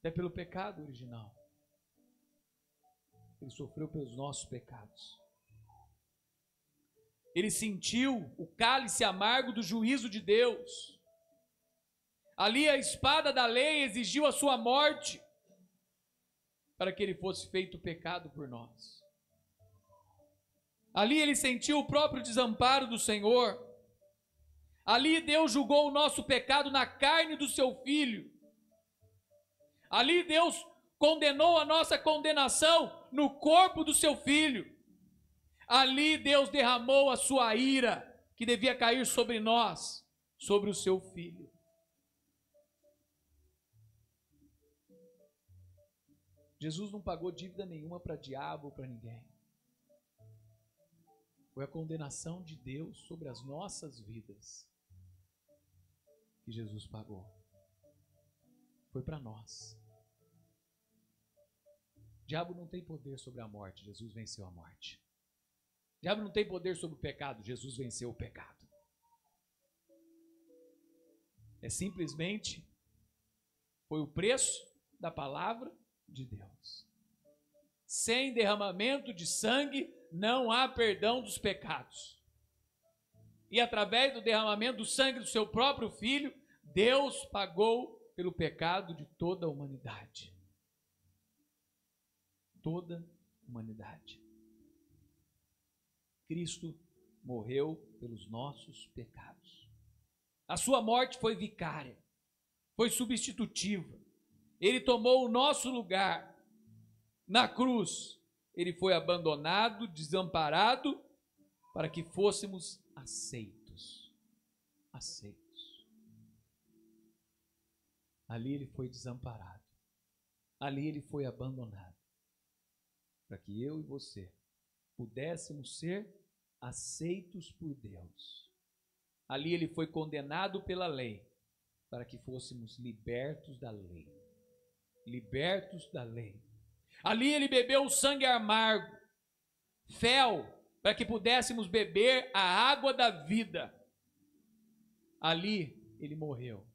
É pelo pecado original. Ele sofreu pelos nossos pecados. Ele sentiu o cálice amargo do juízo de Deus. Ali a espada da lei exigiu a sua morte, para que ele fosse feito pecado por nós. Ali ele sentiu o próprio desamparo do Senhor. Ali Deus julgou o nosso pecado na carne do seu Filho. Ali Deus condenou a nossa condenação no corpo do seu Filho. Ali Deus derramou a sua ira, que devia cair sobre nós, sobre o seu Filho. Jesus não pagou dívida nenhuma para diabo ou para ninguém. Foi a condenação de Deus sobre as nossas vidas que Jesus pagou. Foi para nós. O diabo não tem poder sobre a morte, Jesus venceu a morte. O diabo não tem poder sobre o pecado, Jesus venceu o pecado. É simplesmente, foi o preço da palavra de Deus. Sem derramamento de sangue não há perdão dos pecados. E através do derramamento do sangue do seu próprio Filho, Deus pagou pelo pecado de toda a humanidade. Toda a humanidade. Cristo morreu pelos nossos pecados. A sua morte foi vicária, foi substitutiva. Ele tomou o nosso lugar. Na cruz, ele foi abandonado, desamparado, para que fôssemos aceitos. Aceitos. Ali ele foi desamparado. Ali ele foi abandonado. Para que eu e você pudéssemos ser aceitos por Deus. Ali ele foi condenado pela lei, para que fôssemos libertos da lei. Libertos da lei. Ali ele bebeu o sangue amargo, fel, para que pudéssemos beber a água da vida. Ali ele morreu,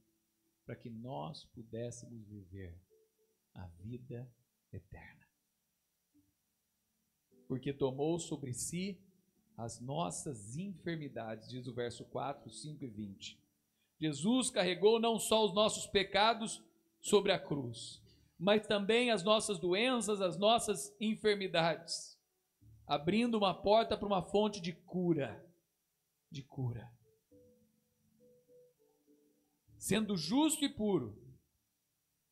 para que nós pudéssemos viver a vida eterna. Porque tomou sobre si as nossas enfermidades, diz o verso 4, 5 e 20. Jesus carregou não só os nossos pecados sobre a cruz, mas também as nossas doenças, as nossas enfermidades, abrindo uma porta para uma fonte de cura, de cura. Sendo justo e puro,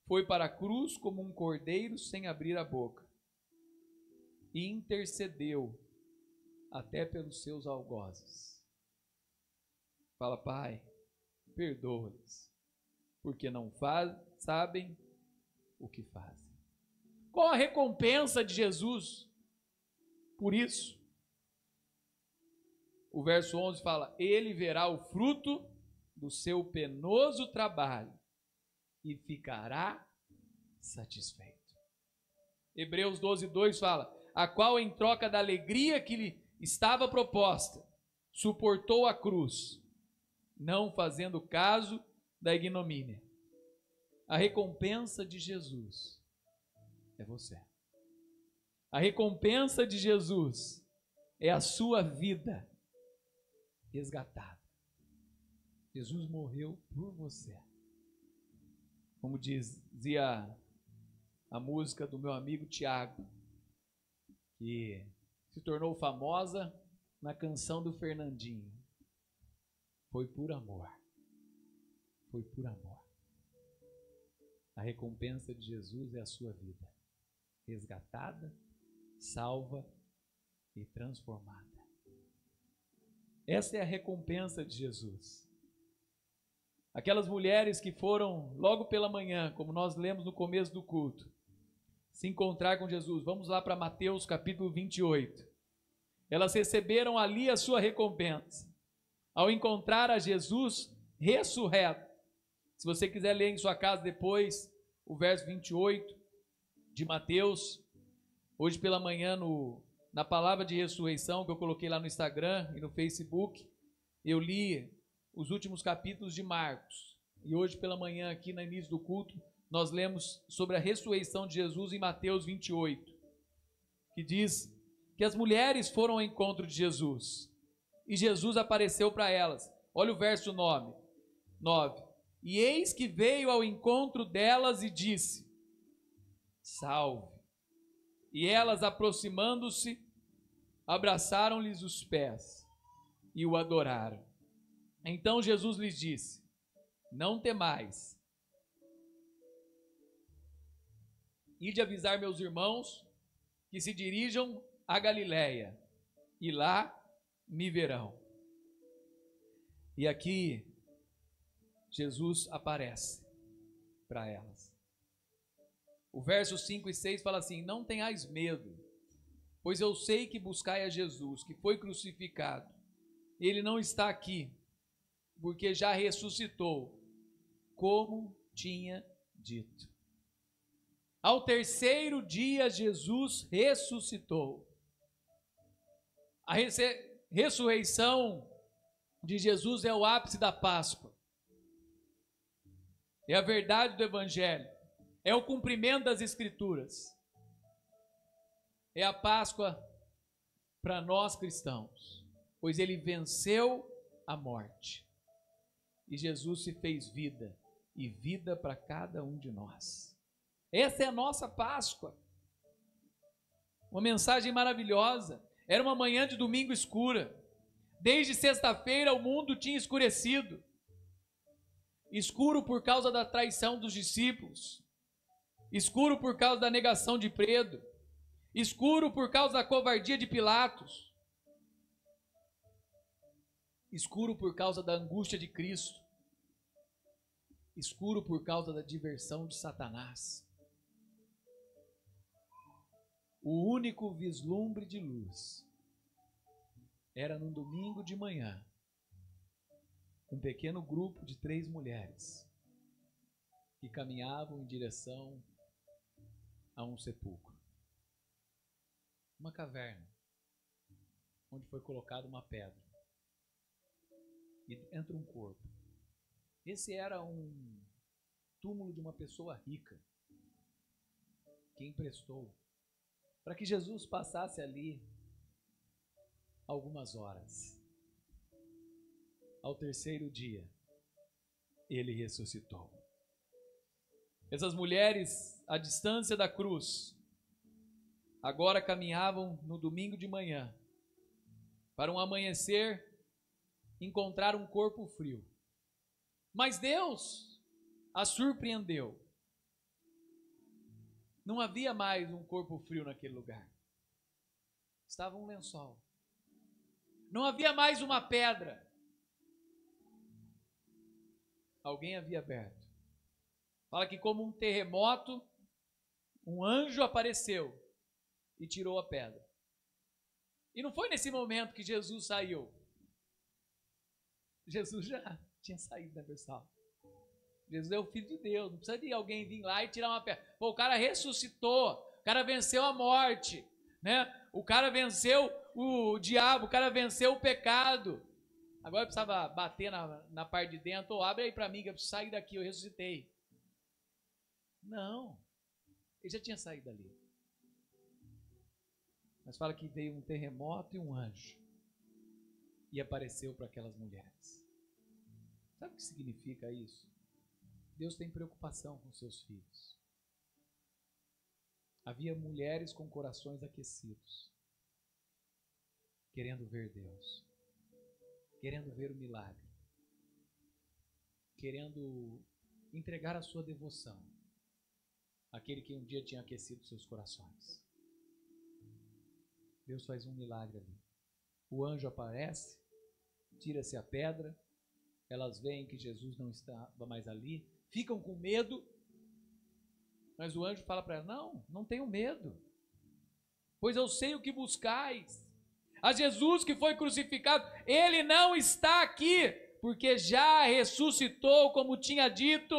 foi para a cruz como um cordeiro sem abrir a boca, e intercedeu até pelos seus algozes. Fala, Pai, perdoa-lhes, porque não sabem o que fazem. Qual a recompensa de Jesus por isso? O verso 11 fala: ele verá o fruto do seu penoso trabalho e ficará satisfeito. Hebreus 12:2 fala: a qual em troca da alegria que lhe estava proposta, suportou a cruz, não fazendo caso da ignomínia. A recompensa de Jesus é você. A recompensa de Jesus é a sua vida resgatada. Jesus morreu por você. Como dizia a música do meu amigo Tiago, que se tornou famosa na canção do Fernandinho. Foi por amor. Foi por amor. A recompensa de Jesus é a sua vida, resgatada, salva e transformada. Essa é a recompensa de Jesus. Aquelas mulheres que foram logo pela manhã, como nós lemos no começo do culto, se encontrar com Jesus. Vamos lá para Mateus capítulo 28. Elas receberam ali a sua recompensa, ao encontrar a Jesus ressurreto. Se você quiser ler em sua casa depois, o verso 28 de Mateus, hoje pela manhã na palavra de ressurreição que eu coloquei lá no Instagram e no Facebook, eu li os últimos capítulos de Marcos. E hoje pela manhã aqui no início do culto, nós lemos sobre a ressurreição de Jesus em Mateus 28, que diz que as mulheres foram ao encontro de Jesus e Jesus apareceu para elas. Olha o verso 9. E eis que veio ao encontro delas e disse: salve. E elas, aproximando-se, abraçaram-lhes os pés e o adoraram. Então Jesus lhes disse: não temais. Ide avisar meus irmãos que se dirijam a Galiléia, e lá me verão. E aqui Jesus aparece para elas. O verso 5 e 6 fala assim: não tenhais medo, pois eu sei que buscai a Jesus, que foi crucificado. Ele não está aqui, porque já ressuscitou, como tinha dito. Ao terceiro dia, Jesus ressuscitou. A ressurreição de Jesus é o ápice da Páscoa. É a verdade do Evangelho. É o cumprimento das Escrituras. É a Páscoa para nós cristãos, pois ele venceu a morte. E Jesus se fez vida, e vida para cada um de nós. Essa é a nossa Páscoa. Uma mensagem maravilhosa. Era uma manhã de domingo escura. Desde sexta-feira o mundo tinha escurecido. Escuro por causa da traição dos discípulos. Escuro por causa da negação de Pedro. escuro por causa da covardia de Pilatos, escuro por causa da angústia de Cristo, escuro por causa da diversão de Satanás. O único vislumbre de luz era num domingo de manhã, um pequeno grupo de 3 mulheres que caminhavam em direção a um sepulcro, uma caverna, onde foi colocada uma pedra e entra um corpo. Esse era um túmulo de uma pessoa rica que emprestou para que Jesus passasse ali algumas horas. Ao 3º dia, ele ressuscitou. Essas mulheres, à distância da cruz, agora caminhavam no domingo de manhã para um amanhecer encontrar um corpo frio. Mas Deus as surpreendeu. Não havia mais um corpo frio naquele lugar. Estava um lençol. Não havia mais uma pedra. Alguém havia aberto. Fala que como um terremoto, um anjo apareceu e tirou a pedra. E não foi nesse momento que Jesus saiu. Jesus já tinha saído, né, pessoal? Jesus é o Filho de Deus, não precisa de alguém vir lá e tirar uma pedra. Pô, o cara ressuscitou, o cara venceu a morte, né? O cara venceu o diabo, o cara venceu o pecado. Agora eu precisava bater na parte de dentro. Ou abre aí para mim que eu preciso sair daqui, eu ressuscitei. Não, ele já tinha saído dali. Mas fala que veio um terremoto e um anjo e apareceu para aquelas mulheres. Sabe o que significa isso? Deus tem preocupação com seus filhos. Havia mulheres com corações aquecidos, querendo ver Deus, querendo ver o milagre, querendo entregar a sua devoção àquele que um dia tinha aquecido seus corações. Deus faz um milagre ali. O anjo aparece, tira-se a pedra, elas veem que Jesus não estava mais ali, ficam com medo, mas o anjo fala para elas: não tenham medo, pois eu sei o que buscais. A Jesus que foi crucificado, ele não está aqui, porque já ressuscitou, como tinha dito.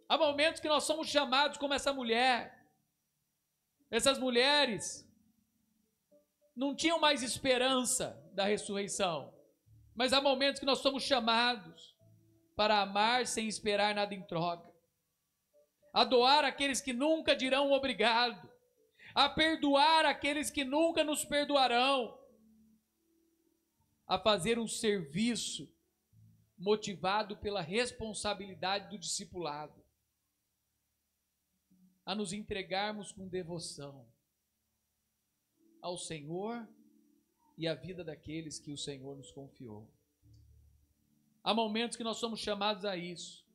Há momentos que nós somos chamados como essa mulher. Essas mulheres não tinham mais esperança da ressurreição, mas há momentos que nós somos chamados para amar sem esperar nada em troca, a doar aqueles que nunca dirão obrigado, a perdoar aqueles que nunca nos perdoarão, a fazer um serviço motivado pela responsabilidade do discipulado, a nos entregarmos com devoção ao Senhor e à vida daqueles que o Senhor nos confiou. Há momentos que nós somos chamados a isso.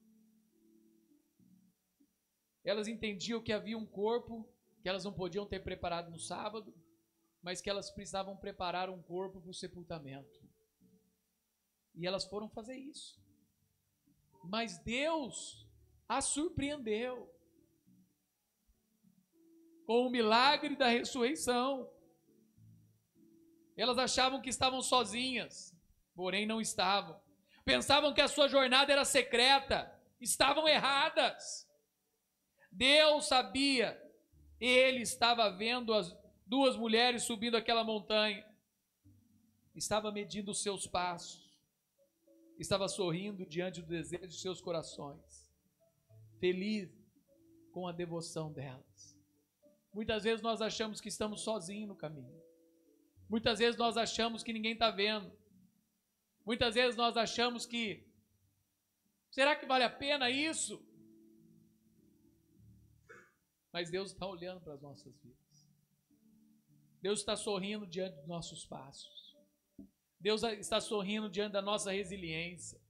Elas entendiam que havia um corpo que elas não podiam ter preparado no sábado, mas que elas precisavam preparar um corpo para o sepultamento. E elas foram fazer isso. Mas Deus as surpreendeu com o milagre da ressurreição. Elas achavam que estavam sozinhas, porém não estavam. Pensavam que a sua jornada era secreta, estavam erradas. Deus sabia, ele estava vendo as 2 mulheres subindo aquela montanha, estava medindo os seus passos, estava sorrindo diante do desejo de seus corações, feliz com a devoção delas. Muitas vezes nós achamos que estamos sozinhos no caminho. Muitas vezes nós achamos que ninguém está vendo. Muitas vezes nós achamos que, será que vale a pena isso? Mas Deus está olhando para as nossas vidas. Deus está sorrindo diante dos nossos passos. Deus está sorrindo diante da nossa resiliência.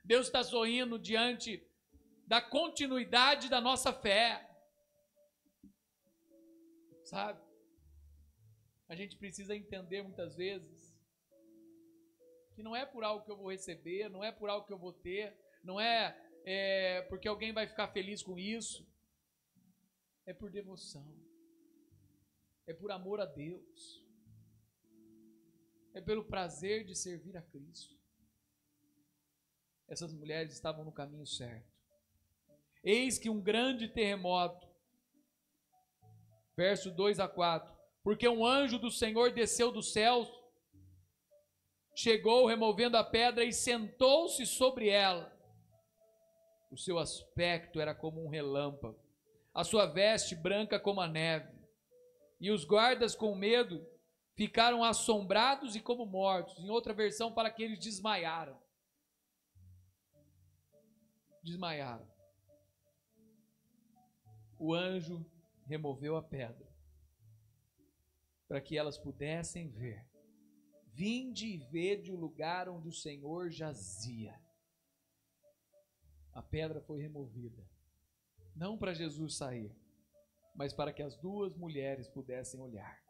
Deus está sorrindo diante da continuidade da nossa fé. Sabe? A gente precisa entender muitas vezes que não é por algo que eu vou receber, não é por algo que eu vou ter, não é, porque alguém vai ficar feliz com isso. É por devoção. É por amor a Deus. É pelo prazer de servir a Cristo. Essas mulheres estavam no caminho certo. Eis que um grande terremoto, verso 2 a 4, porque um anjo do Senhor desceu dos céus, chegou removendo a pedra e sentou-se sobre ela. O seu aspecto era como um relâmpago, a sua veste branca como a neve. E os guardas, com medo, ficaram assombrados e como mortos. Em outra versão, fala que eles desmaiaram. Desmaiaram. O anjo removeu a pedra para que elas pudessem ver. Vinde e vede o lugar onde o Senhor jazia. A pedra foi removida, não para Jesus sair, mas para que as duas mulheres pudessem olhar.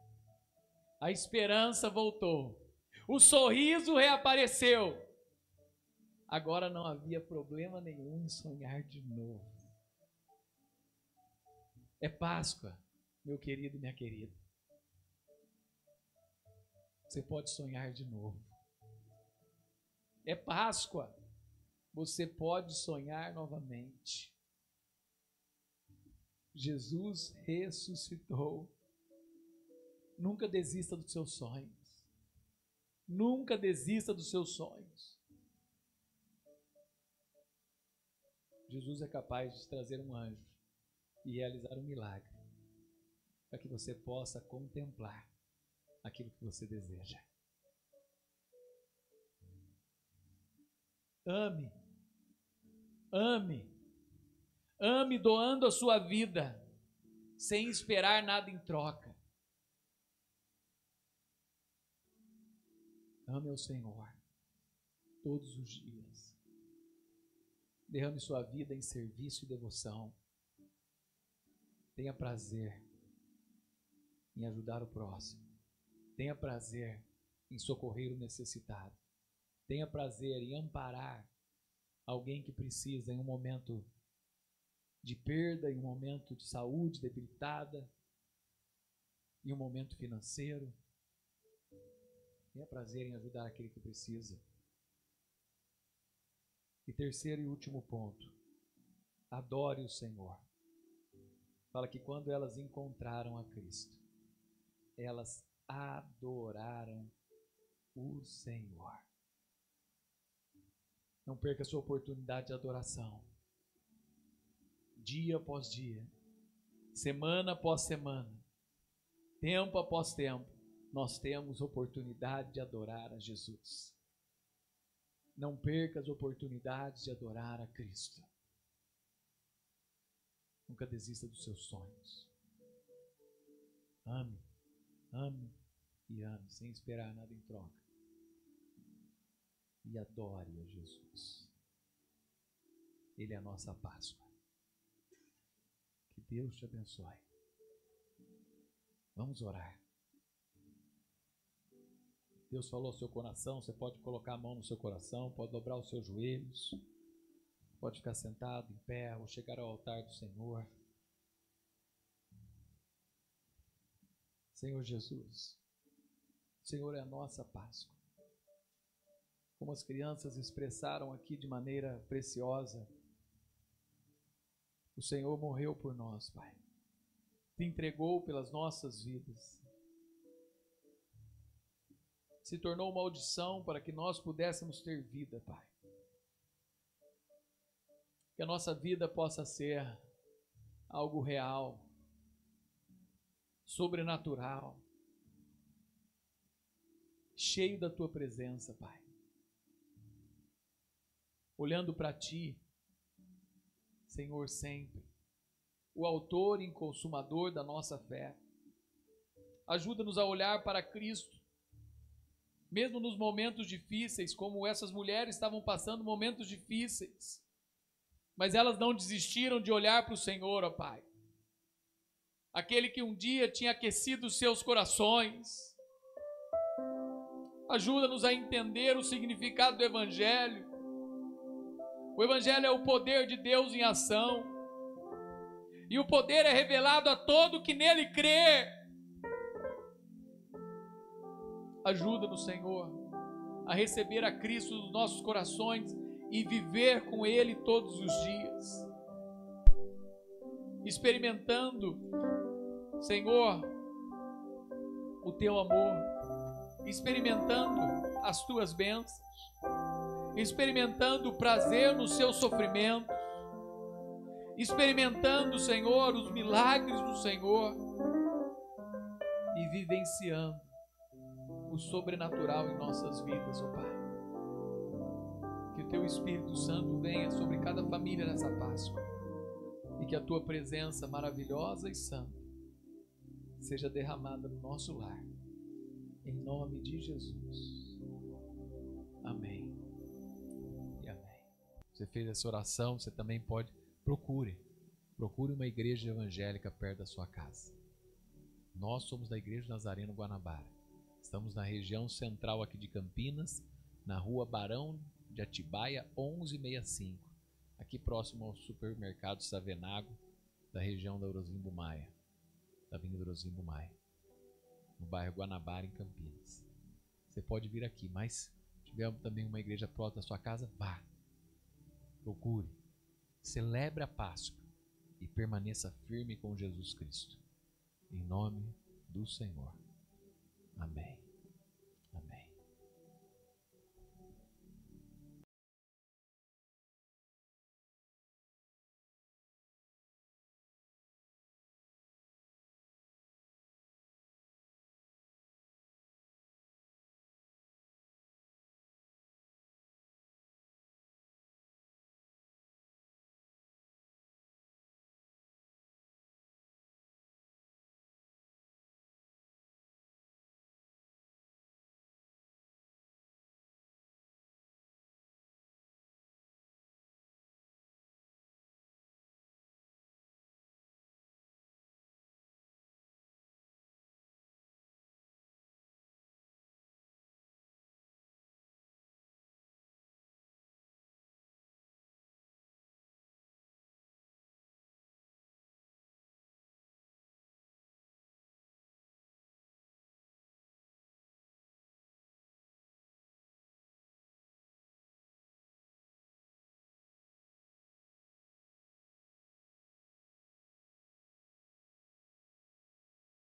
A esperança voltou, o sorriso reapareceu. Agora não havia problema nenhum em sonhar de novo. É Páscoa, meu querido e minha querida. Você pode sonhar de novo. É Páscoa, você pode sonhar novamente. Jesus ressuscitou. Nunca desista dos seus sonhos. Nunca desista dos seus sonhos. Jesus é capaz de trazer um anjo e realizar um milagre para que você possa contemplar aquilo que você deseja. Ame, ame, ame doando a sua vida, sem esperar nada em troca. Ame ao Senhor todos os dias. Derrame sua vida em serviço e devoção. Tenha prazer em ajudar o próximo. Tenha prazer em socorrer o necessitado. Tenha prazer em amparar alguém que precisa em um momento de perda, em um momento de saúde debilitada, em um momento financeiro. Tenha prazer em ajudar aquele que precisa. E terceiro e último ponto, adore o Senhor. Fala que quando elas encontraram a Cristo, elas adoraram o Senhor. Não perca a sua oportunidade de adoração. Dia após dia, semana após semana, tempo após tempo, nós temos oportunidade de adorar a Jesus. Não perca as oportunidades de adorar a Cristo. Nunca desista dos seus sonhos. Ame, ame e ame, sem esperar nada em troca. E adore a Jesus. Ele é a nossa Páscoa. Que Deus te abençoe. Vamos orar. Deus falou ao seu coração, você pode colocar a mão no seu coração, pode dobrar os seus joelhos, pode ficar sentado em pé ou chegar ao altar do Senhor. Senhor Jesus, o Senhor é a nossa Páscoa. Como as crianças expressaram aqui de maneira preciosa, o Senhor morreu por nós, Pai. Te entregou pelas nossas vidas. Se tornou uma audição para que nós pudéssemos ter vida, Pai. Que a nossa vida possa ser algo real, sobrenatural, cheio da Tua presença, Pai. Olhando para Ti, Senhor, sempre, o autor e consumador da nossa fé. Ajuda-nos a olhar para Cristo, mesmo nos momentos difíceis, como essas mulheres estavam passando momentos difíceis, mas elas não desistiram de olhar para o Senhor, ó Pai. aquele que um dia tinha aquecido os seus corações. Ajuda-nos a entender o significado do Evangelho. O Evangelho é o poder de Deus em ação. E o poder é revelado a todo que nele crê. Ajuda-nos, Senhor, a receber a Cristo nos nossos corações e viver com Ele todos os dias. Experimentando, Senhor, o Teu amor. Experimentando as Tuas bênçãos. Experimentando o prazer no seu sofrimento. Experimentando, Senhor, os milagres do Senhor. E vivenciando o sobrenatural em nossas vidas, ó Pai. Que o Teu Espírito Santo venha sobre cada família nessa Páscoa. E que a Tua presença maravilhosa e santa seja derramada no nosso lar. Em nome de Jesus. Amém. E amém. Você fez essa oração, você também pode, procure uma igreja evangélica perto da sua casa. Nós somos da Igreja Nazareno Guanabara. Estamos na região central aqui de Campinas, na rua Barão de Atibaia 1165, aqui próximo ao supermercado Savenago, da região da Orozimbo Maia, da Avenida Orozimbo Maia, no bairro Guanabara, em Campinas. Você pode vir aqui, mas se tiver também uma igreja próxima da sua casa, vá, procure, celebre a Páscoa e permaneça firme com Jesus Cristo. Em nome do Senhor. Amém.